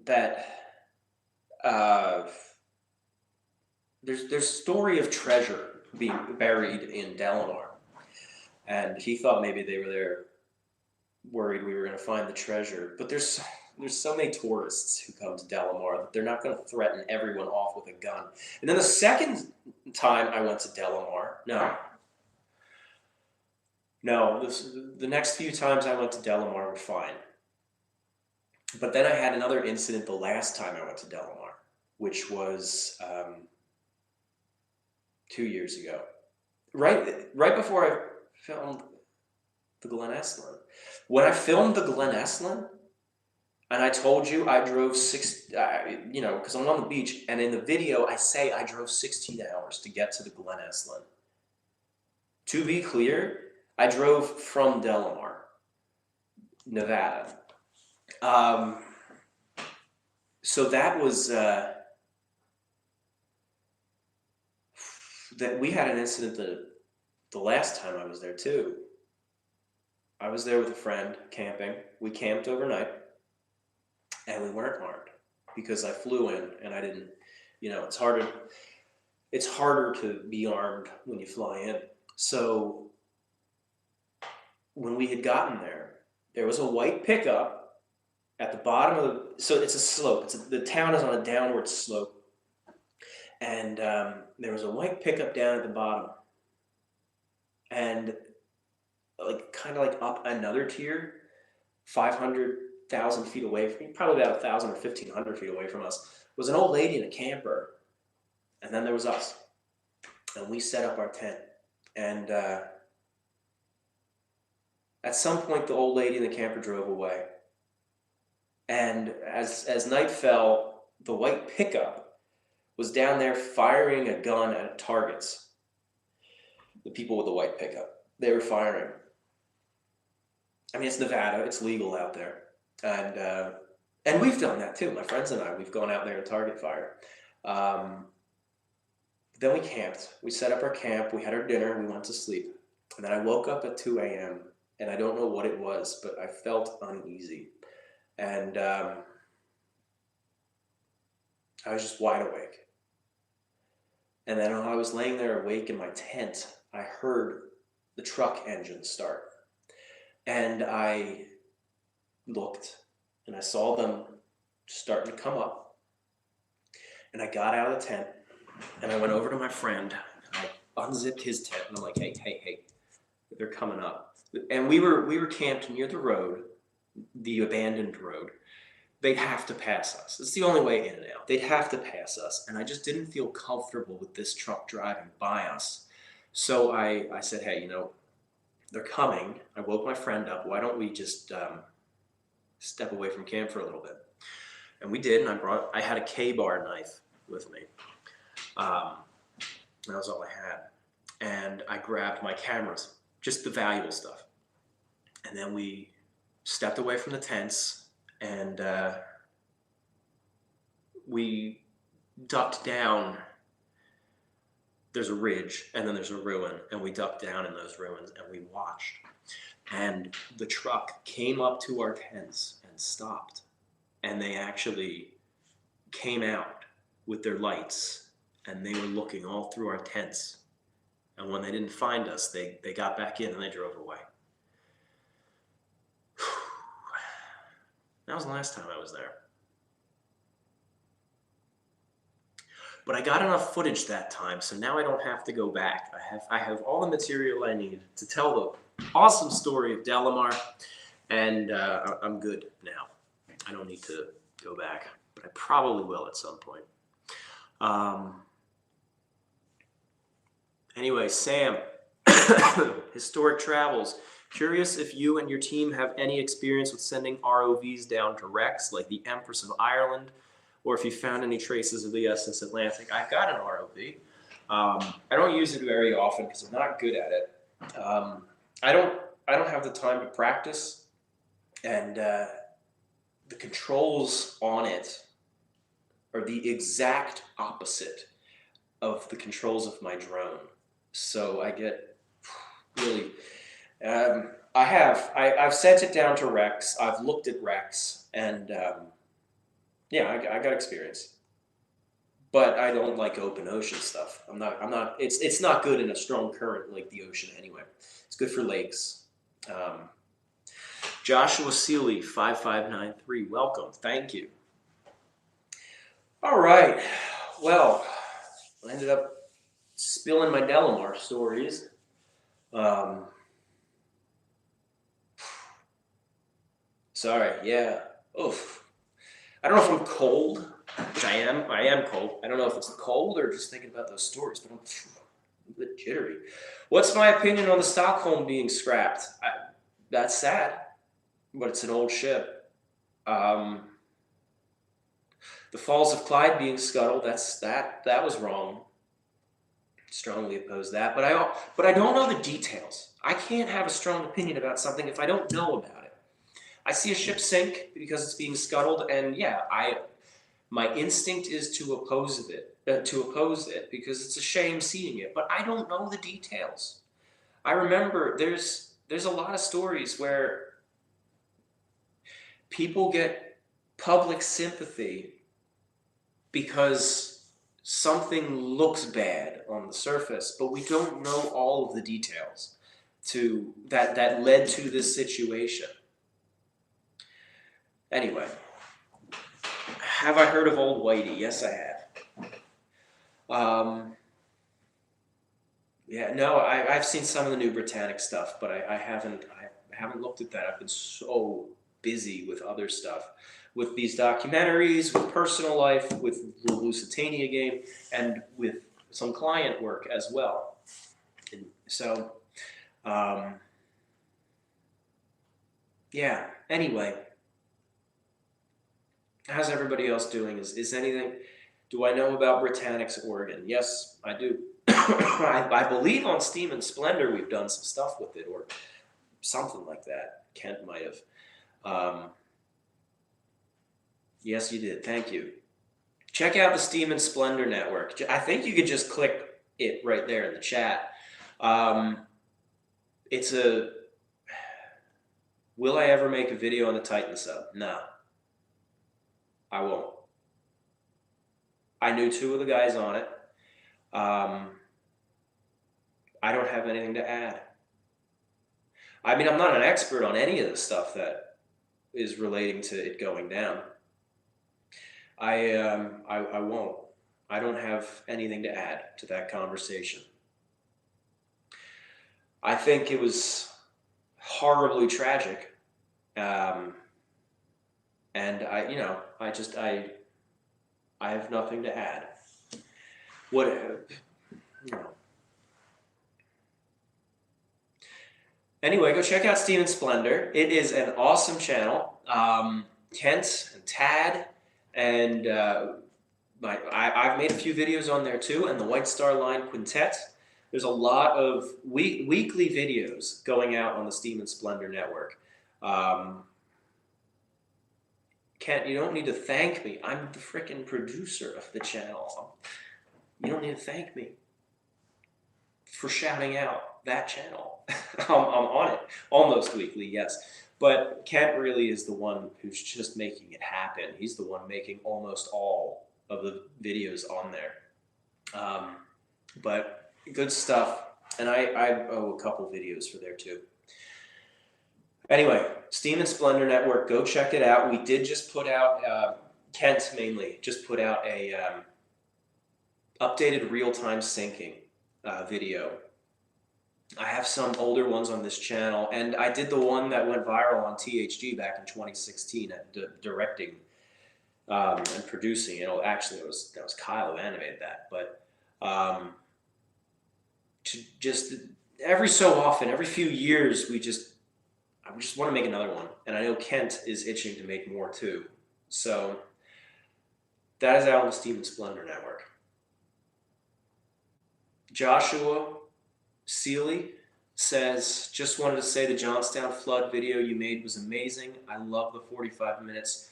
Speaker 1: that there's a story of treasure being buried in Delamar, and he thought maybe they were there worried we were going to find the treasure. But there's so many tourists who come to Delamar that they're not going to threaten everyone off with a gun. And then the second time I went to Delamar, the next few times I went to Delamar were fine. But then I had another incident the last time I went to Delamar, which was 2 years ago. Right before I filmed the Glen Estlin. When I filmed the Glen Estlin, and I told you I drove because I'm on the beach, and in the video I say I drove 16 hours to get to the Glen Estlin. To be clear, I drove from Delamar, Nevada. So that was that we had an incident the last time I was there too. I was there with a friend camping. We camped overnight, and we weren't armed because I flew in and I didn't. It's harder to be armed when you fly in. So when we had gotten there was a white pickup at the bottom of so it's a slope. The town is on a downward slope. And there was a white pickup down at the bottom. And kind of up another tier, 500,000 feet away from me, probably about 1,000 or 1,500 feet away from us, was an old lady in a camper. And then there was us. And we set up our tent. And at some point, the old lady in the camper drove away. And as night fell, the white pickup was down there firing a gun at targets. The people with the white pickup, they were firing. I mean, it's Nevada, it's legal out there. And we've done that too. My friends and I, we've gone out there and target fire. Then we camped. We set up our camp. We had our dinner. We went to sleep. And then I woke up at 2 a.m. and I don't know what it was, but I felt uneasy. And I was just wide awake. And then when I was laying there awake in my tent, I heard the truck engine start. And I looked and I saw them starting to come up. And I got out of the tent and I went over to my friend and I unzipped his tent and I'm like, hey, they're coming up. And we were camped near the road, the abandoned road. They'd have to pass us. It's the only way in and out. They'd have to pass us. And I just didn't feel comfortable with this truck driving by us. So I said, hey, they're coming. I woke my friend up. Why don't we just step away from camp for a little bit? And we did, and I had a K-bar knife with me. That was all I had. And I grabbed my cameras, just the valuable stuff. And then we stepped away from the tents, and we ducked down. There's a ridge, and then there's a ruin, and we ducked down in those ruins, and we watched. And the truck came up to our tents and stopped. And they actually came out with their lights, and they were looking all through our tents. And when they didn't find us, they got back in and they drove away. That was the last time I was there. But I got enough footage that time, so now I don't have to go back. I have all the material I need to tell the awesome story of Delamar, and I'm good now. I don't need to go back, but I probably will at some point. Anyway, Sam, Historic Travels. Curious if you and your team have any experience with sending ROVs down to wrecks like the Empress of Ireland, or if you found any traces of the SS Atlantic. I've got an ROV. I don't use it very often because I'm not good at it. I don't have the time to practice, and the controls on it are the exact opposite of the controls of my drone. So I get really, I've sent it down to wrecks. I've looked at wrecks, and yeah, I got experience. But I don't like open ocean stuff. It's not good in a strong current like the ocean anyway. It's good for lakes. Joshua Seeley, 5593, welcome, thank you. All right, well, I ended up spilling my Delamar stories. Sorry, yeah, oof. I don't know if I'm cold, which I am cold. I don't know if it's cold or just thinking about those stories, but I'm a bit jittery. What's my opinion on the Stockholm being scrapped? That's sad, but it's an old ship. The Falls of Clyde being scuttled, that was wrong. Strongly oppose that, but I don't know the details. I can't have a strong opinion about something if I don't know about it. I see a ship sink because it's being scuttled, and yeah, my instinct is to oppose it because it's a shame seeing it, but I don't know the details. I remember there's a lot of stories where people get public sympathy because something looks bad on the surface, but we don't know all of the details that led to this situation. Anyway, have I heard of Old Whitey? Yes, I have. Yeah, no, I've seen some of the new Britannic stuff, but I haven't looked at that. I've been so busy with other stuff, with these documentaries, with personal life, with the Lusitania game, and with some client work as well. And so, yeah. Anyway, how's everybody else doing? Is anything? Do I know about Britannic's organ? Yes, I do. I believe on Steam and Splendor we've done some stuff with it, or something like that. Kent might have. Yes, you did. Thank you. Check out the Steam and Splendor network. I think you could just click it right there in the chat. It's a... Will I ever make a video on the Titan sub? No. I won't. I knew two of the guys on it. I don't have anything to add. I mean, I'm not an expert on any of the stuff that is relating to it going down. I won't. I don't have anything to add to that conversation. I think it was horribly tragic, um, and I have nothing to add. What you know. Anyway, go check out Steven Splendor. It is an awesome channel. Kent and Tad and I've made a few videos on there too, and the White Star Line Quintet. There's a lot of weekly videos going out on the Steven Splendor Network. Kent, you don't need to thank me. I'm the frickin' producer of the channel. You don't need to thank me for shouting out that channel. I'm on it almost weekly, yes. But Kent really is the one who's just making it happen. He's the one making almost all of the videos on there. But good stuff. And I owe a couple videos for there too. Anyway, Steven Splendor Network, go check it out. We did just put out, Kent mainly, just put out a updated real-time syncing video. I have some older ones on this channel, and I did the one that went viral on THG back in 2016 at directing and producing. Actually, that was Kyle who animated that. But to just every so often, every few years, I just want to make another one, and I know Kent is itching to make more too. So that is out on the Steven Splendor Network. Joshua Seeley says, just wanted to say the Johnstown flood video you made was amazing. I love the 45 minutes.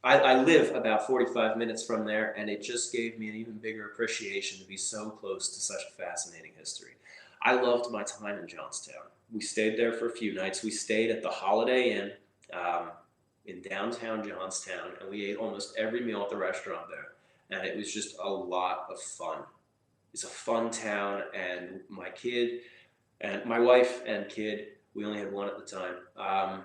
Speaker 1: I live about 45 minutes from there, and it just gave me an even bigger appreciation to be so close to such a fascinating history. I loved my time in Johnstown. We stayed there for a few nights. We stayed at the Holiday Inn in downtown Johnstown, and we ate almost every meal at the restaurant there, and it was just a lot of fun. It's a fun town, and my kid and my wife and kid, we only had one at the time.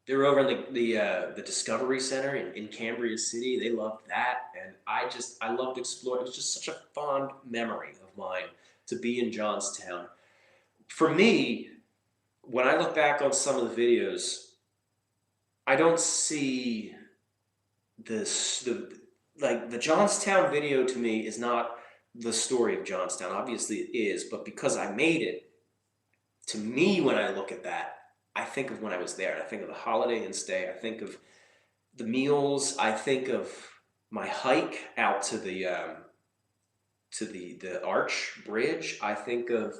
Speaker 1: They were over in the Discovery Center in Cambria City. They loved that, and I loved exploring. It was just such a fond memory of mine to be in Johnstown. For me, when I look back on some of the videos, I don't see the Johnstown video to me is not the story of Johnstown. Obviously it is, but because I made it, to me, when I look at that, I think of when I was there. I think of the Holiday Inn stay. I think of the meals. I think of my hike out to the Arch Bridge. I think of,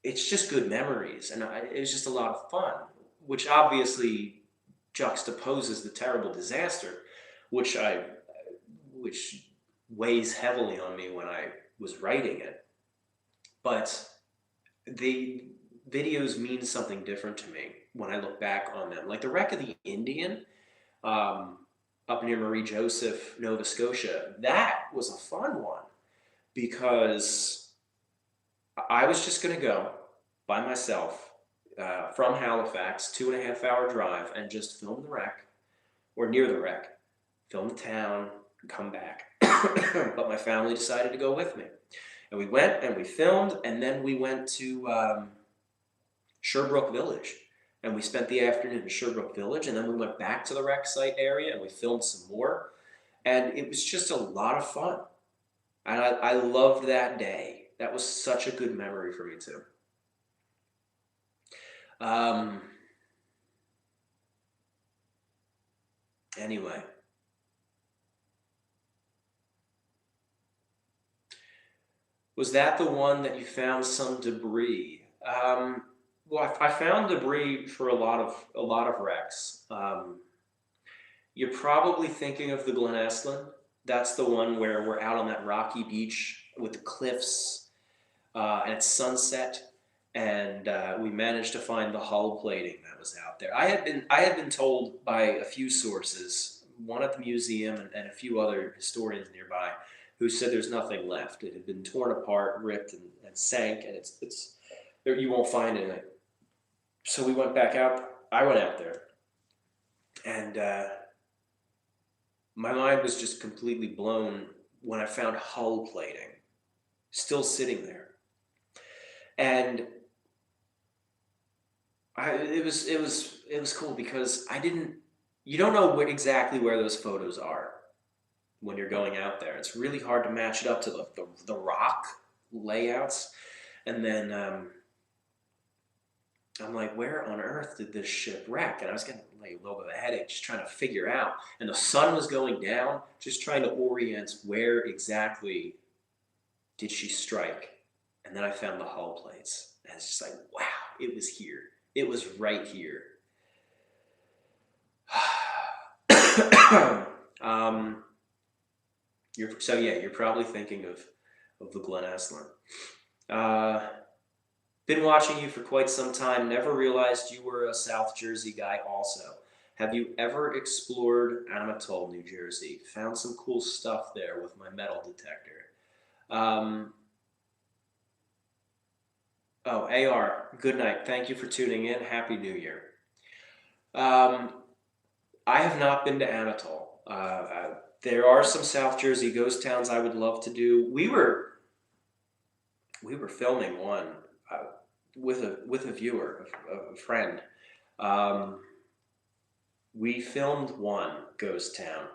Speaker 1: it's just good memories, and it was just a lot of fun, which obviously juxtaposes the terrible disaster, which weighs heavily on me when I was writing it. But the videos mean something different to me when I look back on them. Like the wreck of the Indian up near Marie Joseph, Nova Scotia, that was a fun one because I was just going to go by myself from Halifax, 2.5-hour drive, and just film the wreck or near the wreck, film the town, come back. But my family decided to go with me. And we went and we filmed, and then we went to Sherbrooke Village. And we spent the afternoon in Sherbrooke Village, and then we went back to the wreck site area and we filmed some more. And it was just a lot of fun. And I loved that day. That was such a good memory for me too. Anyway. Was that the one that you found some debris? Well, I found debris for a lot of wrecks. You're probably thinking of the Glen Eslin. That's the one where we're out on that rocky beach with the cliffs, and it's sunset, and we managed to find the hull plating that was out there. I had been told by a few sources, one at the museum and a few other historians nearby, who said there's nothing left. It had been torn apart, ripped, and sank, and it's you won't find anything. So we went back out. I went out there, and my mind was just completely blown when I found hull plating still sitting there. And it was cool because you don't know exactly where those photos are when you're going out there. It's really hard to match it up to the rock layouts. And then I'm like, where on earth did this ship wreck? And I was getting like a little bit of a headache just trying to figure out. And the sun was going down, just trying to orient where exactly did she strike. And then I found the hull plates. And it's just like, wow, it was here. It was right here. You're probably thinking of the Glen Estlin. Been watching you for quite some time. Never realized you were a South Jersey guy also. Have you ever explored Amatol, New Jersey? Found some cool stuff there with my metal detector. AR, good night. Thank you for tuning in. Happy New Year. I have not been to Amatol. There are some South Jersey ghost towns I would love to do. We were filming one with a viewer, a friend. We filmed one ghost town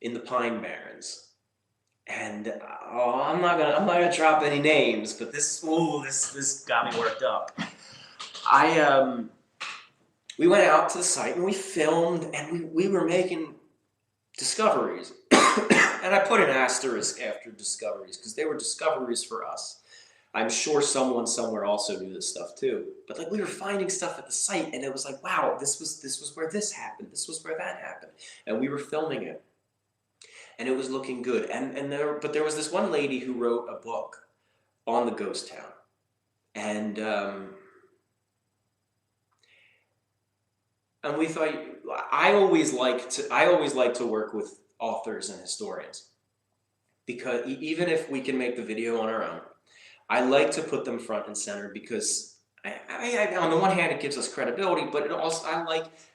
Speaker 1: in the Pine Barrens, and I'm not gonna drop any names, but this got me worked up. We went out to the site and we filmed, and we were making discoveries. And I put an asterisk after discoveries because they were discoveries for us. I'm sure someone somewhere also knew this stuff too. But like, we were finding stuff at the site, and it was like, wow, this was where this happened. This was where that happened. And we were filming it. And it was looking good. But there was this one lady who wrote a book on the ghost town. And we thought, I always like to work with authors and historians, because even if we can make the video on our own, I like to put them front and center, because on the one hand it gives us credibility, but it also,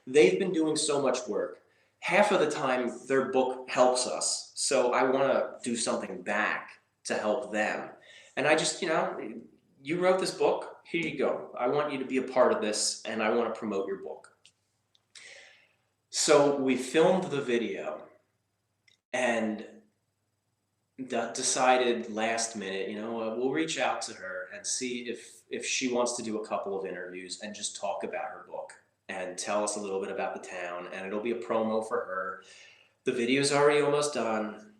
Speaker 1: they've been doing so much work. Half of the time their book helps us, so I want to do something back to help them. And I just, you wrote this book, here you go. I want you to be a part of this, and I want to promote your book. So we filmed the video, and decided last minute, we'll reach out to her and see if she wants to do a couple of interviews and just talk about her book and tell us a little bit about the town, and it'll be a promo for her. The video's already almost done,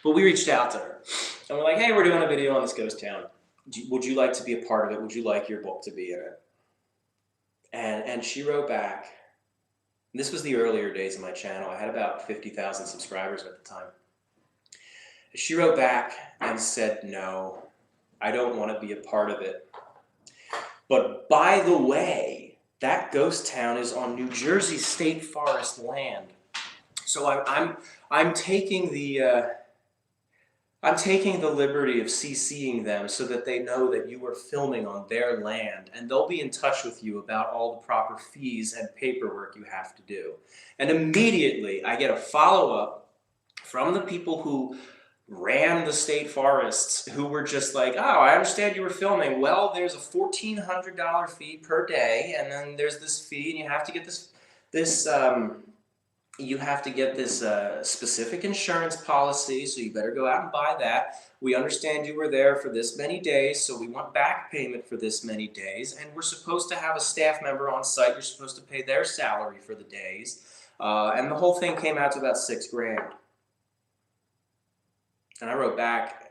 Speaker 1: but we reached out to her and we're like, hey, we're doing a video on this ghost town. Would you like to be a part of it? Would you like your book to be in it? And she wrote back. This was the earlier days of my channel. I had about 50,000 subscribers at the time. She wrote back and said, no, I don't want to be a part of it. But by the way, that ghost town is on New Jersey State Forest land. So I'm taking the liberty of CCing them so that they know that you are filming on their land, and they'll be in touch with you about all the proper fees and paperwork you have to do. And immediately I get a follow-up from the people who ran the state forests, who were just like, oh, I understand you were filming. Well, there's a $1,400 fee per day, and then there's this fee, and you have to get this specific insurance policy, so you better go out and buy that. We understand you were there for this many days, so we want back payment for this many days, and we're supposed to have a staff member on site. You're supposed to pay their salary for the days, and the whole thing came out to about $6,000. And I wrote back,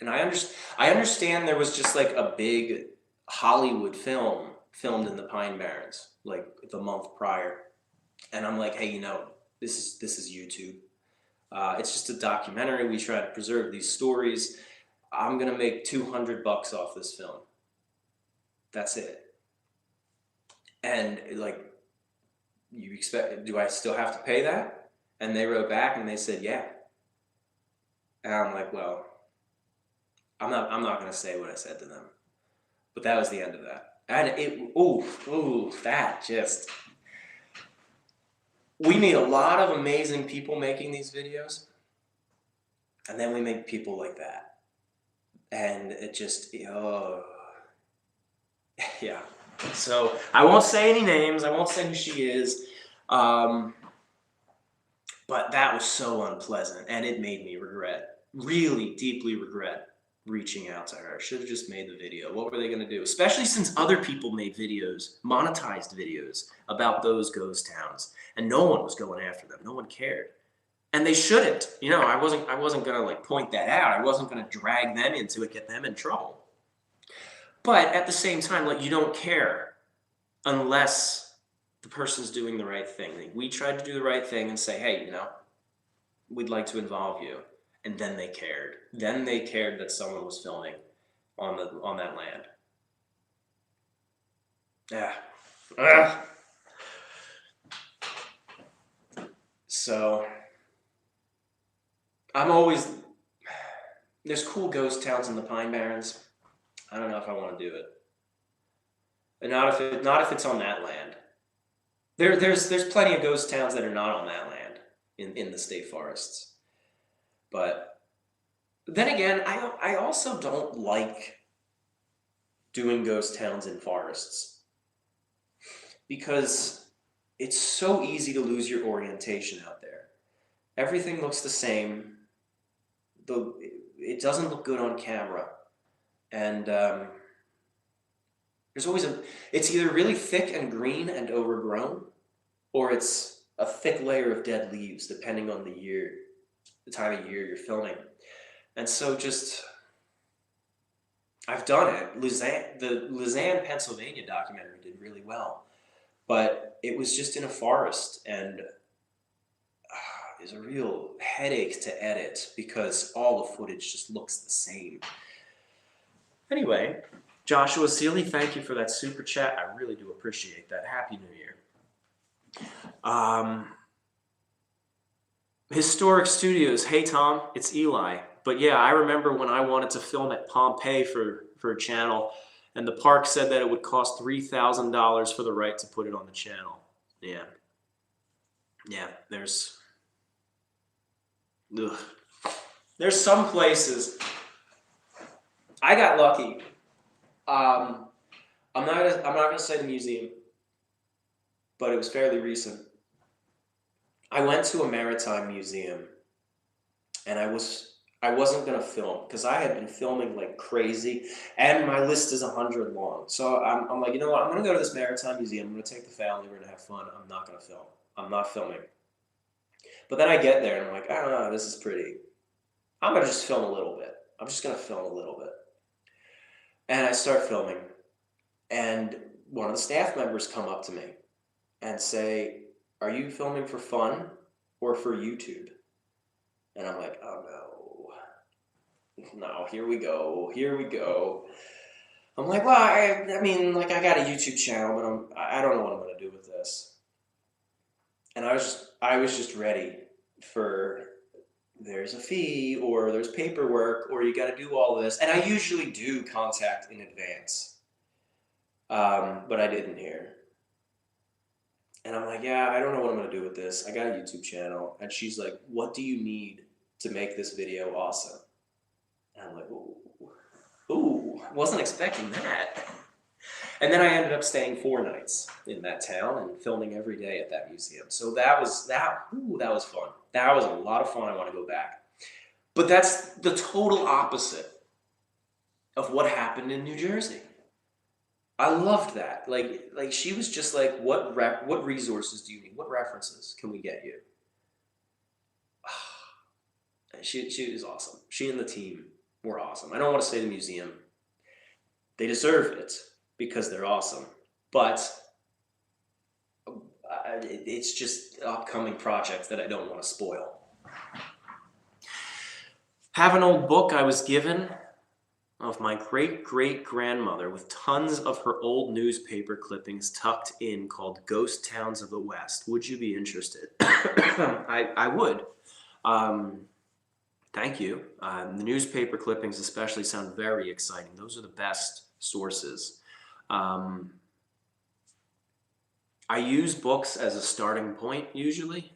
Speaker 1: and I understand there was just like a big Hollywood film filmed in the Pine Barrens like the month prior, and I'm like, hey, this is YouTube. It's just a documentary. We try to preserve these stories. I'm gonna make $200 off this film. That's it. And like, do I still have to pay that? And they wrote back and they said, yeah. And I'm like, well, I'm not gonna say what I said to them. But that was the end of that. And that just, we meet a lot of amazing people making these videos, and then we make people like that. And it just, oh, yeah. So I won't say any names. I won't say who she is. But that was so unpleasant, and it made me really deeply regret reaching out to her. Should have just made the video. What were they going to do? Especially since other people made videos, monetized videos about those ghost towns, and no one was going after them. No one cared. And they shouldn't. You know, I wasn't going to like point that out. I wasn't going to drag them into it, get them in trouble. But at the same time, like, you don't care unless the person's doing the right thing. Like, we tried to do the right thing and say, hey, you know, we'd like to involve you. And then they cared. Then they cared that someone was filming on that land. Yeah. So there's cool ghost towns in the Pine Barrens. I don't know if I want to do it. And not if it's on that land. There's plenty of ghost towns that are not on that land in the state forests. But then again, I also don't like doing ghost towns in forests, because it's so easy to lose your orientation out there. Everything looks the same. It doesn't look good on camera. And there's always it's either really thick and green and overgrown, or it's a thick layer of dead leaves, depending on the time of year you're filming. And so I've done it. The Lausanne, Pennsylvania documentary did really well, but it was just in a forest, and it's a real headache to edit because all the footage just looks the same. Anyway, Joshua Seeley, thank you for that super chat. I really do appreciate that. Happy New Year. Historic Studios. Hey, Tom, it's Eli. But yeah, I remember when I wanted to film at Pompeii for a channel, and the park said that it would cost $3,000 for the right to put it on the channel. Yeah. Yeah, there's some places. I got lucky. I'm not gonna say the museum, but it was fairly recent. I went to a maritime museum, and I wasn't gonna film because I had been filming like crazy, and my list is 100 long. So I'm like, you know what? I'm gonna go to this maritime museum. I'm gonna take the family. We're gonna have fun. I'm not gonna film. I'm not filming. But then I get there and I'm like, oh, this is pretty. I'm gonna just film a little bit. I'm just gonna film a little bit. And I start filming, and one of the staff members come up to me and say, are you filming for fun or for YouTube? And I'm like, oh no, here we go. I'm like, well, I mean, like, I got a YouTube channel, but I don't know what I'm gonna do with this. And I was just ready for, there's a fee, or there's paperwork, or you got to do all this. And I usually do contact in advance, but I didn't here. And I'm like, yeah, I don't know what I'm going to do with this. I got a YouTube channel. And she's like, what do you need to make this video awesome? And I'm like, ooh, wasn't expecting that. And then I ended up staying 4 nights in that town and filming every day at that museum. So that was fun. That was a lot of fun. I want to go back. But that's the total opposite of what happened in New Jersey. I loved that. Like she was just like, what resources do you need? What references can we get you? She was awesome. She and the team were awesome. I don't want to say the museum. They deserve it because they're awesome. But it's just upcoming projects that I don't want to spoil. Have an old book I was given of my great-great-grandmother with tons of her old newspaper clippings tucked in called Ghost Towns of the West. Would you be interested? I would. Thank you. The newspaper clippings especially sound very exciting. Those are the best sources. I use books as a starting point usually,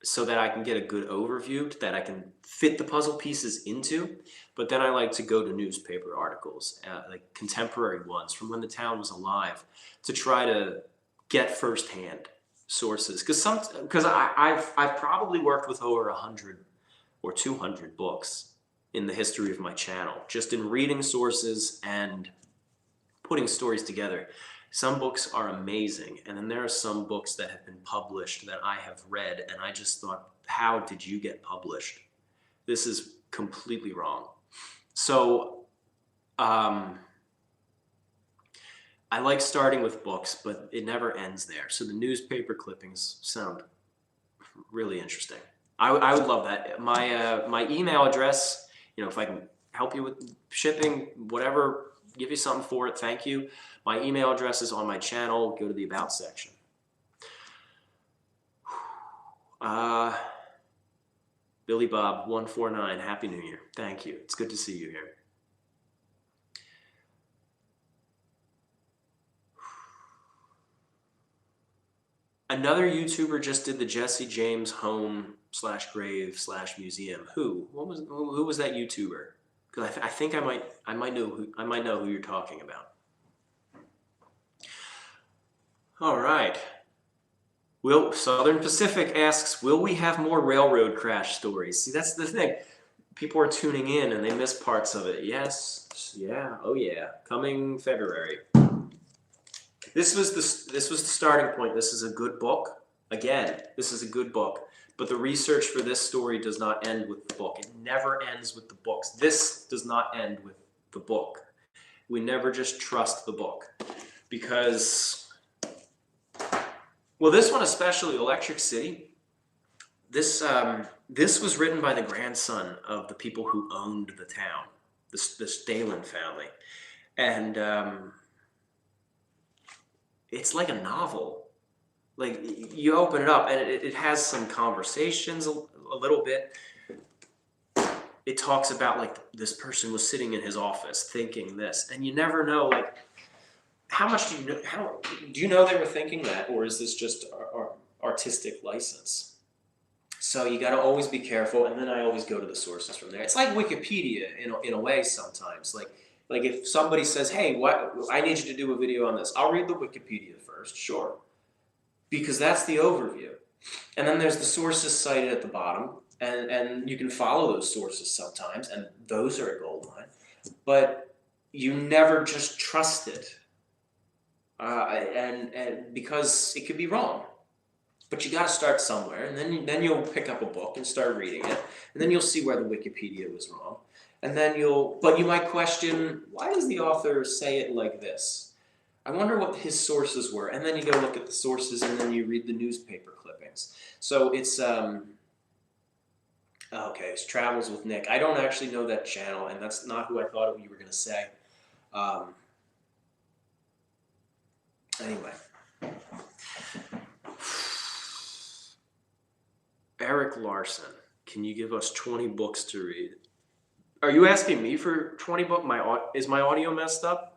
Speaker 1: so that I can get a good overview that I can fit the puzzle pieces into. But then I like to go to newspaper articles, like contemporary ones from when the town was alive, to try to get firsthand sources. Because I've probably worked with over 100 or 200 books in the history of my channel, just in reading sources and putting stories together. Some books are amazing, and then there are some books that have been published that I have read, and I just thought, how did you get published? This is completely wrong. So I like starting with books, but it never ends there. So the newspaper clippings sound really interesting. I would love that. My email address, if I can help you with shipping, whatever, give you something for it, thank you. My email address is on my channel. Go to the About section. Billy Bob 149, Happy New Year. Thank you. It's good to see you here. Another YouTuber just did the Jesse James home / grave / museum. Who? Who was that YouTuber? Because I think I might know who you're talking about. All right. Southern Pacific asks, will we have more railroad crash stories? See, that's the thing. People are tuning in and they miss parts of it. Yes, yeah, oh yeah, coming February. This was the starting point. This is a good book. Again, this is a good book. But the research for this story does not end with the book. It never ends with the books. This does not end with the book. We never just trust the book. Because, well, this one especially, Electric City, this was written by the grandson of the people who owned the town, the Stalin family. And it's like a novel. Like, you open it up and it has some conversations a little bit. It talks about, like, this person was sitting in his office thinking this, and you never know, like, how much do you know? Do you know they were thinking that, or is this just our artistic license? So you got to always be careful, and then I always go to the sources from there. It's like Wikipedia in a way sometimes. Like if somebody says, hey, I need you to do a video on this, I'll read the Wikipedia first, sure. Because that's the overview. And then there's the sources cited at the bottom, and you can follow those sources sometimes, and those are a goldmine. But you never just trust it, and because it could be wrong. But you got to start somewhere, and then you'll pick up a book and start reading it, and then you'll see where the Wikipedia was wrong, and then but you might question, why does the author say it like this? I wonder what his sources were, and then you go look at the sources, and then you read the newspaper clippings. So it's okay, it's Travels with Nick. I don't actually know that channel, and that's not who I thought you were going to say. Anyway. Eric Larson, can you give us 20 books to read? Are you asking me for 20 books? Is my audio messed up?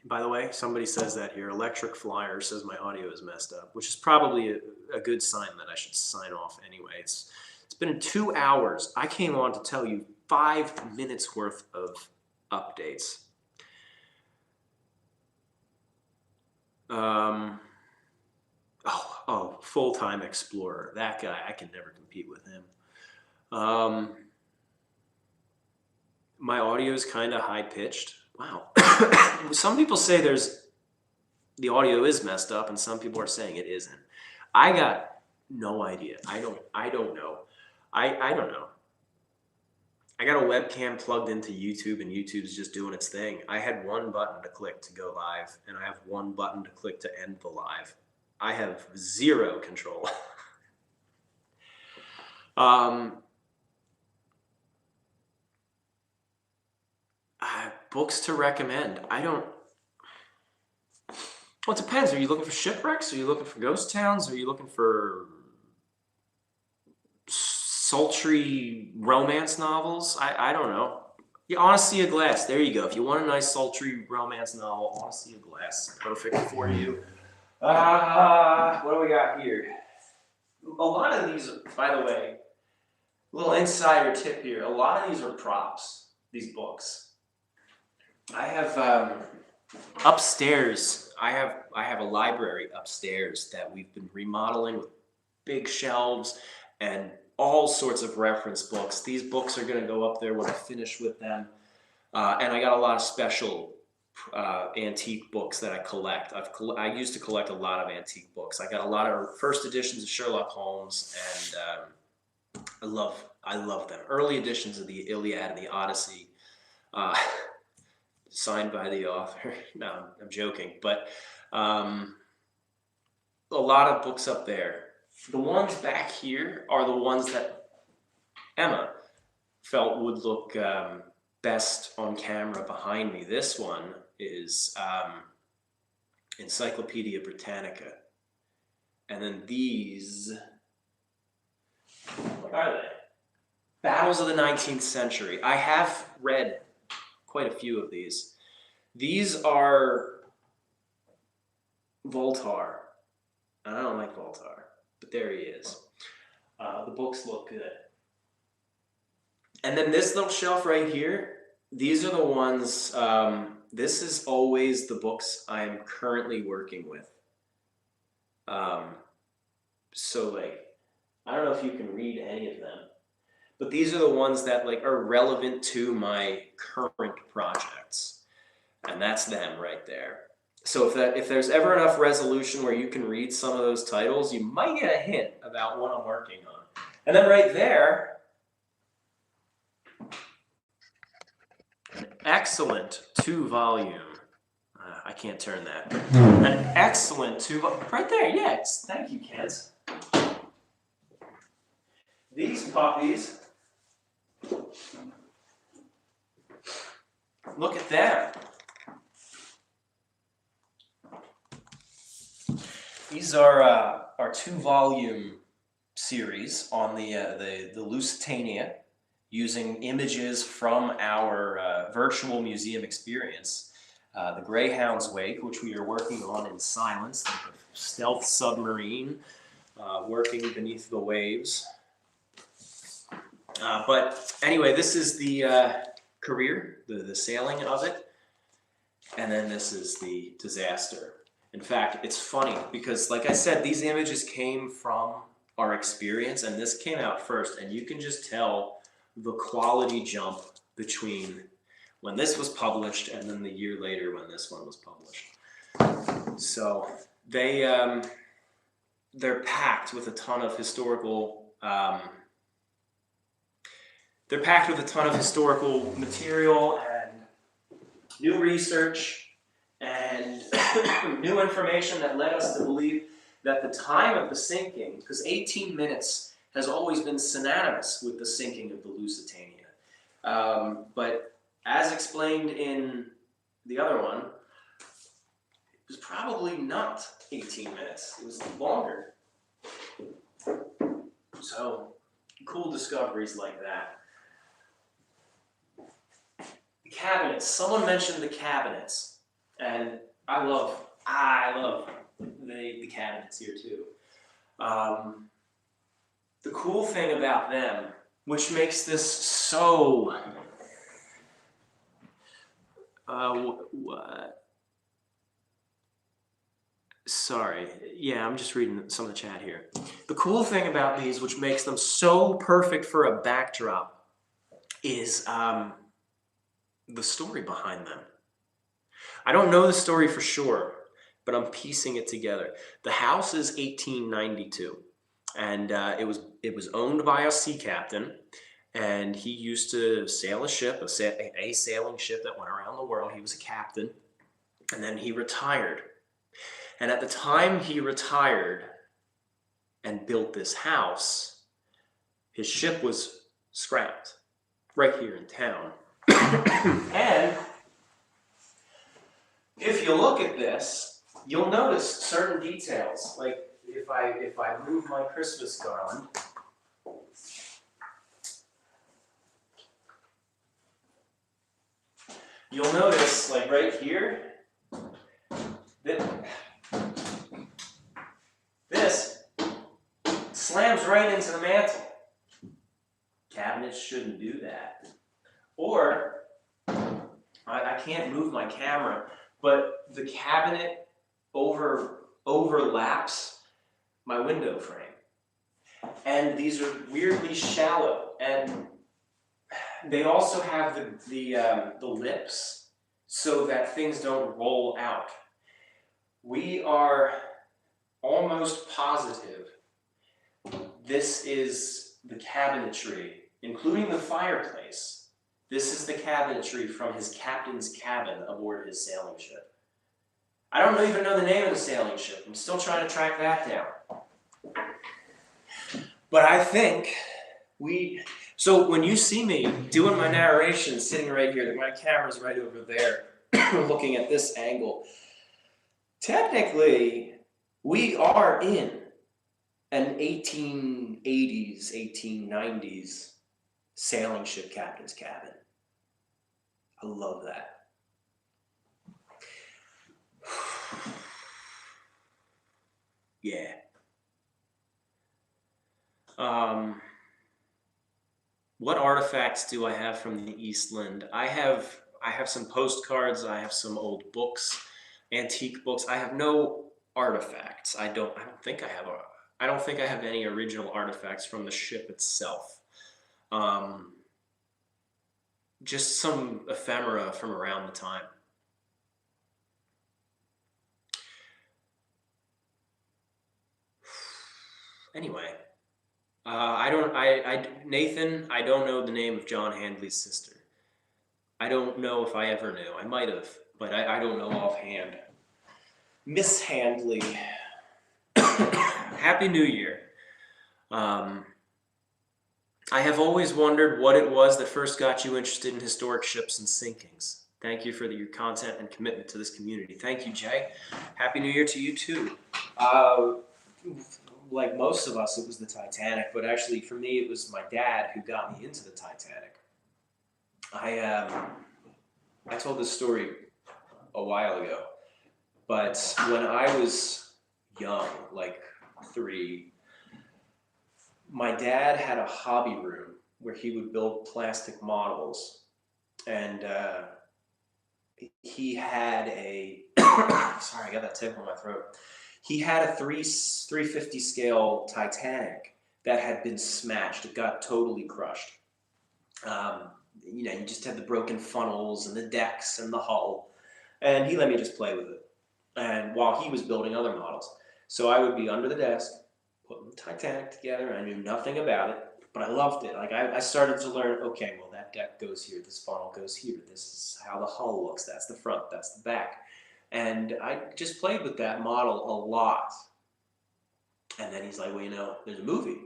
Speaker 1: By the way, somebody says that here. Electric Flyer says my audio is messed up, which is probably a good sign that I should sign off anyway. It's been 2 hours. I came on to tell you 5 minutes worth of updates. Oh, Full-Time Explorer. That guy, I can never compete with him. My audio is kind of high-pitched. Wow. Some people say the audio is messed up, and some people are saying it isn't. I got no idea. I don't know. I don't know. I got a webcam plugged into YouTube, and YouTube's just doing its thing. I had one button to click to go live, and I have one button to click to end the live. I have zero control. Books to recommend. Well, it depends. Are you looking for shipwrecks? Are you looking for ghost towns? Are you looking for sultry romance novels? I don't know. Yeah, Honesty of Glass. There you go. If you want a nice, sultry romance novel, Honesty of Glass is perfect for you. What do we got here? A lot of these, by the way, little insider tip here. A lot of these are props, these books. I have upstairs, I have a library upstairs that we've been remodeling with big shelves and all sorts of reference books. These books are going to go up there when I finish with them. And I got a lot of special antique books that I collect. I used to collect a lot of antique books. I got a lot of first editions of Sherlock Holmes, and I love them. Early editions of the Iliad and the Odyssey, signed by the author. No, I'm joking, but a lot of books up there. The ones back here are the ones that Emma felt would look best on camera behind me. This one is Encyclopedia Britannica. And then these, what are they? Battles of the 19th Century. I have read quite a few of these. These are Voltaire. I don't like Voltaire, but there he is. The books look good. And then this little shelf right here, these are the ones, this is always the books I'm currently working with. So like, I don't know if you can read any of them, but these are the ones that like are relevant to my current projects. And that's them right there. So if there's ever enough resolution where you can read some of those titles, you might get a hint about what I'm working on. And then right there, an excellent 2-volume. I can't turn that. An excellent 2-volume. Right there, yes. Thank you, Kent. These puppies. Look at them. These are our 2-volume series on the Lusitania, using images from our virtual museum experience. The Greyhound's Wake, which we are working on in silence, like a stealth submarine working beneath the waves. But anyway, this is the career, the sailing of it, and then this is the disaster. In fact, it's funny because, like I said, these images came from our experience, and this came out first, and you can just tell the quality jump between when this was published and then the year later when this one was published. So they're packed with a ton of historical material and new research and new information that led us to believe that the time of the sinking, because 18 minutes has always been synonymous with the sinking of the Lusitania. But as explained in the other one, it was probably not 18 minutes. It was longer. So, cool discoveries like that. The cabinets. Someone mentioned the cabinets. And I love the cabinets here too. The cool thing about them, which makes this so sorry, yeah, I'm just reading some of the chat here. The cool thing about these, which makes them so perfect for a backdrop, is the story behind them. I don't know the story for sure, but I'm piecing it together. The house is 1892, and it was owned by a sea captain, and he used to sail a ship, a sailing ship that went around the world. He was a captain, and then he retired. And at the time he retired and built this house, his ship was scrapped right here in town. And if you look at this, you'll notice certain details. Like if I move my Christmas garland, you'll notice, like right here, that this slams right into the mantle. Cabinets shouldn't do that. Or, I can't move my camera, but the cabinet overlaps my window frame. And these are weirdly shallow, and they also have the lips so that things don't roll out. We are almost positive this is the cabinetry, including the fireplace. This is the cabinetry from his captain's cabin aboard his sailing ship. I don't even know the name of the sailing ship. I'm still trying to track that down. But I think so when you see me doing my narration, sitting right here, my camera's right over there, looking at this angle, technically, we are in an 1880s, 1890s sailing ship captain's cabin. I love that. Yeah. What artifacts do I have from the Eastland? I have some postcards. I have some old books, antique books. I have no artifacts. I don't think I have any original artifacts from the ship itself. Just some ephemera from around the time. Anyway. Nathan, I don't know the name of John Handley's sister. I don't know if I ever knew. I might have, but I don't know offhand. Miss Handley. Happy New Year. I have always wondered what it was that first got you interested in historic ships and sinkings. Thank you for your content and commitment to this community. Thank you, Jay. Happy New Year to you, too. Like most of us, it was the Titanic, but actually for me, it was my dad who got me into the Titanic. I told this story a while ago, but when I was young, like 3, my dad had a hobby room where he would build plastic models, and he had a, sorry, I got that tickle in my throat. He had a 350 scale Titanic that had been smashed. It got totally crushed. You just had the broken funnels and the decks and the hull. And he let me just play with it. And while he was building other models. So I would be under the desk, putting the Titanic together. I knew nothing about it, but I loved it. Like I started to learn, okay, well, that deck goes here. This funnel goes here. This is how the hull looks. That's the front. That's the back. And I just played with that model a lot. And then he's like, well, there's a movie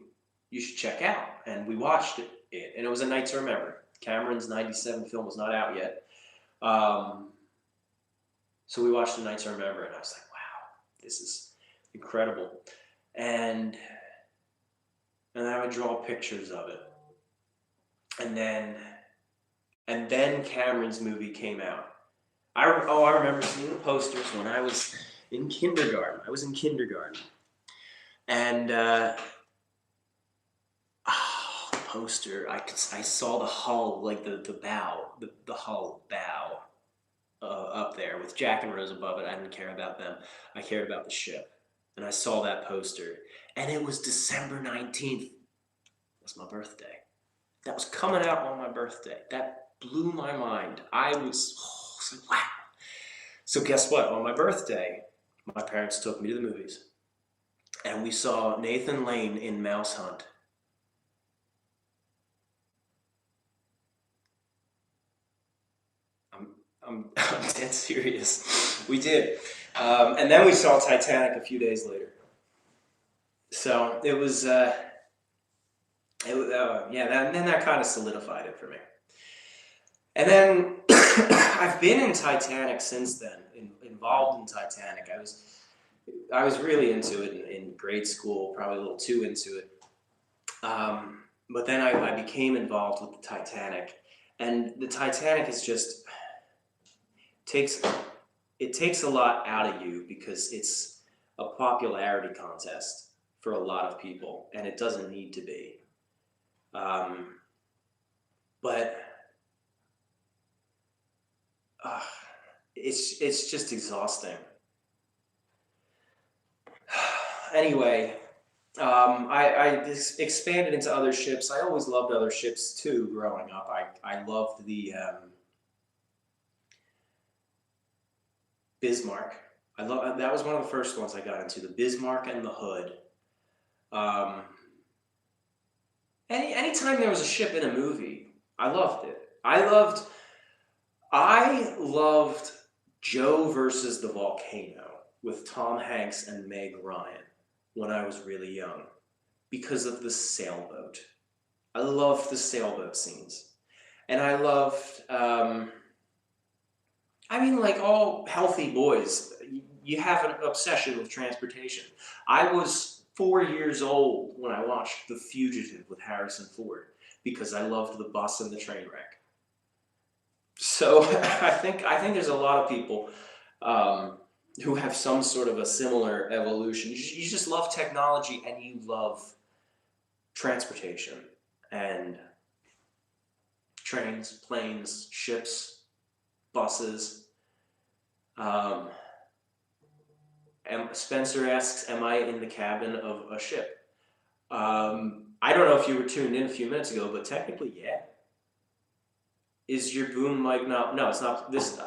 Speaker 1: you should check out. And we watched it. And it was A Night to Remember. Cameron's 97 film was not out yet. So we watched A Night to Remember, and I was like, wow, this is incredible. And I would draw pictures of it. And then Cameron's movie came out. I remember seeing the posters when I was in kindergarten. And the poster, I saw the hull, like the bow, the hull bow up there with Jack and Rose above it. I didn't care about them. I cared about the ship. And I saw that poster. And it was December 19th. That's my birthday. That was coming out on my birthday. That blew my mind. I was like, wow. So guess what? On my birthday, my parents took me to the movies. And we saw Nathan Lane in Mouse Hunt. I'm dead serious. We did. And then we saw Titanic a few days later. So it was, then that kind of solidified it for me. And then I've been in Titanic since then, involved in Titanic. I was really into it in grade school, probably a little too into it. But then I became involved with the Titanic. And the Titanic is just, takes it takes a lot out of you because it's a popularity contest for a lot of people, and it doesn't need to be. Um, but uh, it's just exhausting. Anyway, I expanded into other ships. I always loved other ships too growing up. I loved the Bismarck. That was one of the first ones I got into, the Bismarck and the Hood. Um, anytime there was a ship in a movie, I loved it. I loved Joe versus the Volcano with Tom Hanks and Meg Ryan when I was really young because of the sailboat. I loved the sailboat scenes. And I loved, like all healthy boys, you have an obsession with transportation. I was 4 years old when I watched The Fugitive with Harrison Ford because I loved the bus and the train wreck. So I think there's a lot of people who have some sort of a similar evolution. You just love technology and you love transportation and trains, planes, ships, buses. And Spencer asks, "Am I in the cabin of a ship?" I don't know if you were tuned in a few minutes ago, but technically, yeah. Is your boom mic not? No, it's not. This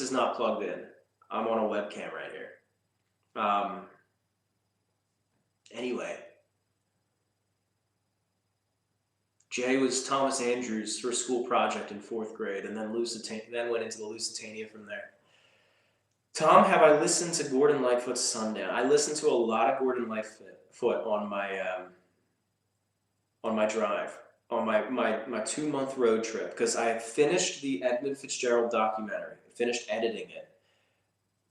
Speaker 1: is not plugged in. I'm on a webcam right here. Anyway, Jay was Thomas Andrews for a school project in 4th grade, and then went into the Lusitania from there. Tom, have I listened to Gordon Lightfoot's Sundown? I listened to a lot of Gordon Lightfoot on my drive, on my 2-month road trip, because I had finished the Edmund Fitzgerald documentary, finished editing it,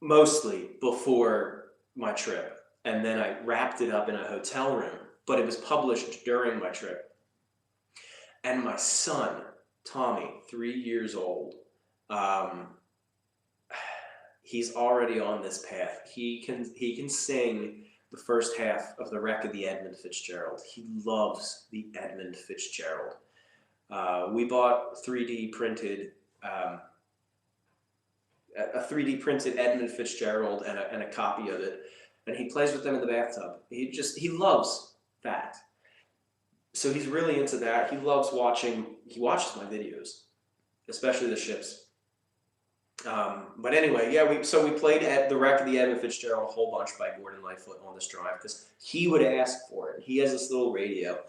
Speaker 1: mostly before my trip, and then I wrapped it up in a hotel room, but it was published during my trip. And my son, Tommy, 3 years old, he's already on this path. He can sing the first half of The Wreck of the Edmund Fitzgerald. He loves the Edmund Fitzgerald. We bought 3D printed a 3D printed Edmund Fitzgerald and a copy of it, and he plays with them in the bathtub. He loves that. So he's really into that. He watches my videos, especially the ships. But anyway, yeah, we played at The Wreck of the Edmund Fitzgerald a whole bunch by Gordon Lightfoot on this drive because he would ask for it. He has this little radio,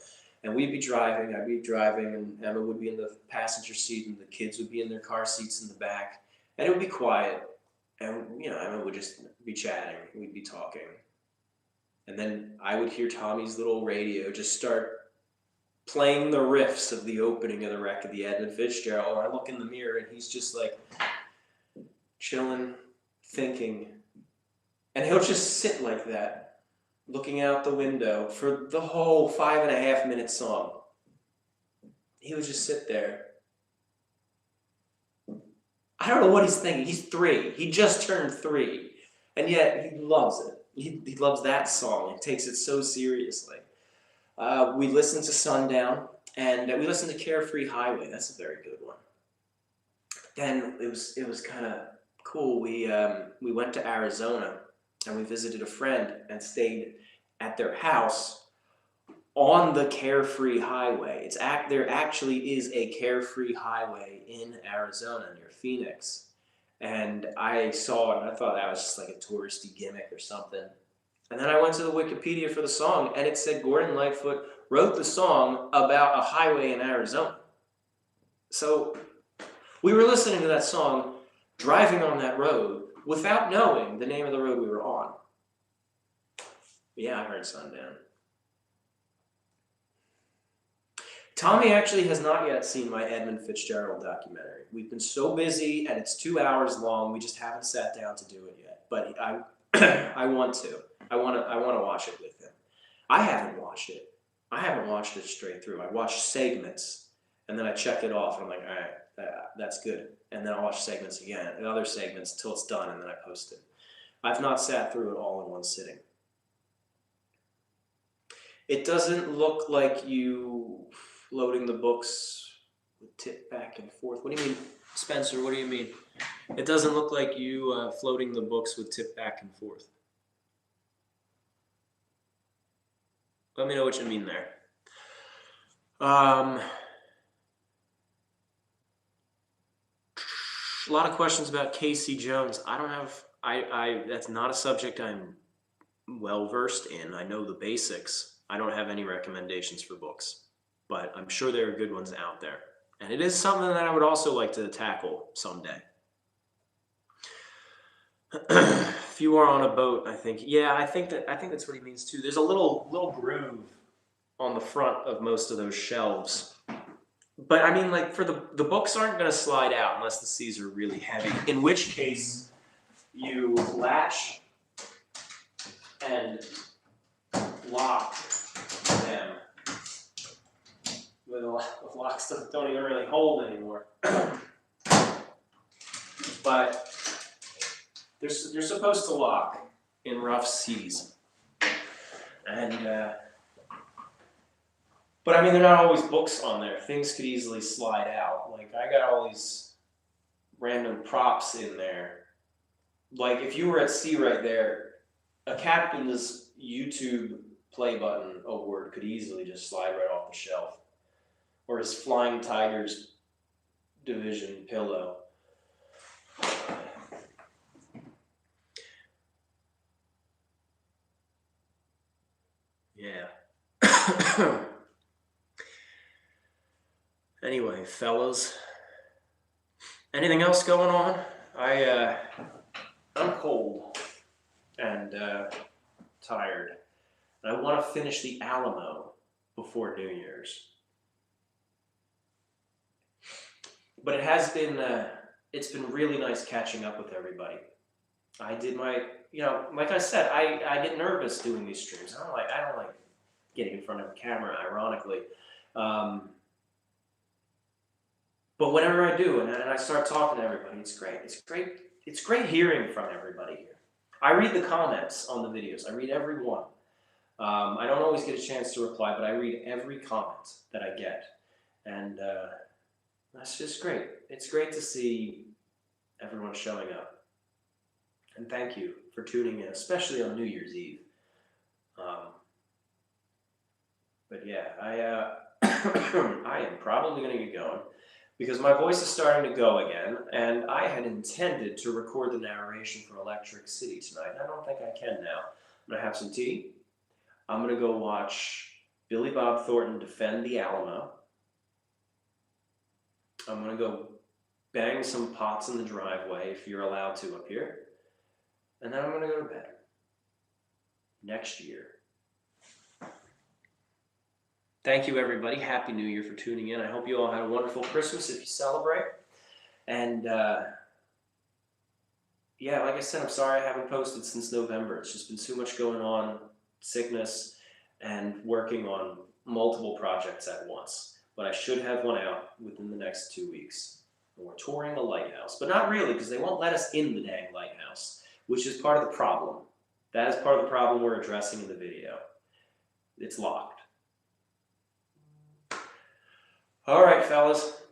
Speaker 1: and we'd be driving, I'd be driving, and Emma would be in the passenger seat, and the kids would be in their car seats in the back, and it would be quiet, and Emma would just be chatting, we'd be talking, and then I would hear Tommy's little radio just start playing the riffs of the opening of The Wreck of the Edmund Fitzgerald, and I look in the mirror, and he's just like chilling, thinking, and he'll just sit like that, looking out the window for the whole 5.5-minute song. He would just sit there. I don't know what he's thinking. He's 3. He just turned 3, and yet he loves it. He loves that song. He takes it so seriously. We listened to Sundown, and we listened to Carefree Highway. That's a very good one. Then it was kind of cool. We went to Arizona, and we visited a friend and stayed at their house on the Carefree Highway. There actually is a Carefree Highway in Arizona near Phoenix. And I saw it and I thought that was just like a touristy gimmick or something. And then I went to the Wikipedia for the song and it said Gordon Lightfoot wrote the song about a highway in Arizona. So we were listening to that song, driving on that road, without knowing the name of the road we were on. Yeah, I heard Sundown. Tommy actually has not yet seen my Edmund Fitzgerald documentary. We've been so busy, and it's 2 hours long. We just haven't sat down to do it yet. But I want to. I want to watch it with him. I haven't watched it. I haven't watched it straight through. I watched segments, and then I check it off, and I'm like, all right, that's good. And then I'll watch segments again, and other segments till it's done, and then I post it. I've not sat through it all in one sitting. It doesn't look like you loading the books would tip back and forth. What do you mean, Spencer? What do you mean? It doesn't look like you floating the books would tip back and forth. Let me know what you mean there. A lot of questions about Casey Jones. I don't have, that's not a subject I'm well versed in. I know the basics. I don't have any recommendations for books, but I'm sure there are good ones out there. And it is something that I would also like to tackle someday. If you are on a boat, I think, yeah, I think that's what he means too. There's a little groove on the front of most of those shelves. But I mean, like, for the books aren't going to slide out unless the seas are really heavy, in which case you latch and lock them. The locks don't even really hold anymore. But they're supposed to lock in rough seas. And but I mean, they're not always books on there. Things could easily slide out. Like, I got all these random props in there. Like, if you were at sea right there, a captain's YouTube play button award could easily just slide right off the shelf. Or his Flying Tigers division pillow. Yeah. Anyway, fellas, anything else going on? I'm cold and tired. And I want to finish the Alamo before New Year's. But it has been, it's been really nice catching up with everybody. I did my, like I said, I get nervous doing these streams. I don't like getting in front of a camera, ironically. But whenever I do, and I start talking to everybody, it's great. It's great hearing from everybody here. I read the comments on the videos. I read every one. I don't always get a chance to reply, but I read every comment that I get. And that's just great. It's great to see everyone showing up. And thank you for tuning in, especially on New Year's Eve. But yeah, I am probably going to get going, because my voice is starting to go again, and I had intended to record the narration for Electric City tonight, and I don't think I can now. I'm going to have some tea. I'm going to go watch Billy Bob Thornton defend the Alamo. I'm going to go bang some pots in the driveway, if you're allowed to up here. And then I'm going to go to bed. Next year. Thank you, everybody. Happy New Year for tuning in. I hope you all had a wonderful Christmas if you celebrate. And, yeah, like I said, I'm sorry I haven't posted since November. It's just been so much going on, sickness, and working on multiple projects at once. But I should have one out within the next 2 weeks. And we're touring the lighthouse. But not really, because they won't let us in the dang lighthouse, which is part of the problem. That is part of the problem we're addressing in the video. It's locked. All right, fellas,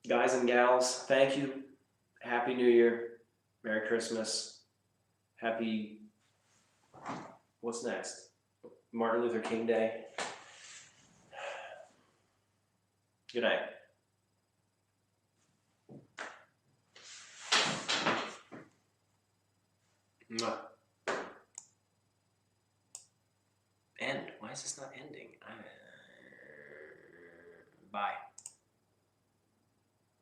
Speaker 1: guys and gals, thank you. Happy New Year. Merry Christmas. Happy, what's next? Martin Luther King Day. Good night. Mwah. End. Why is this not ending? Bye.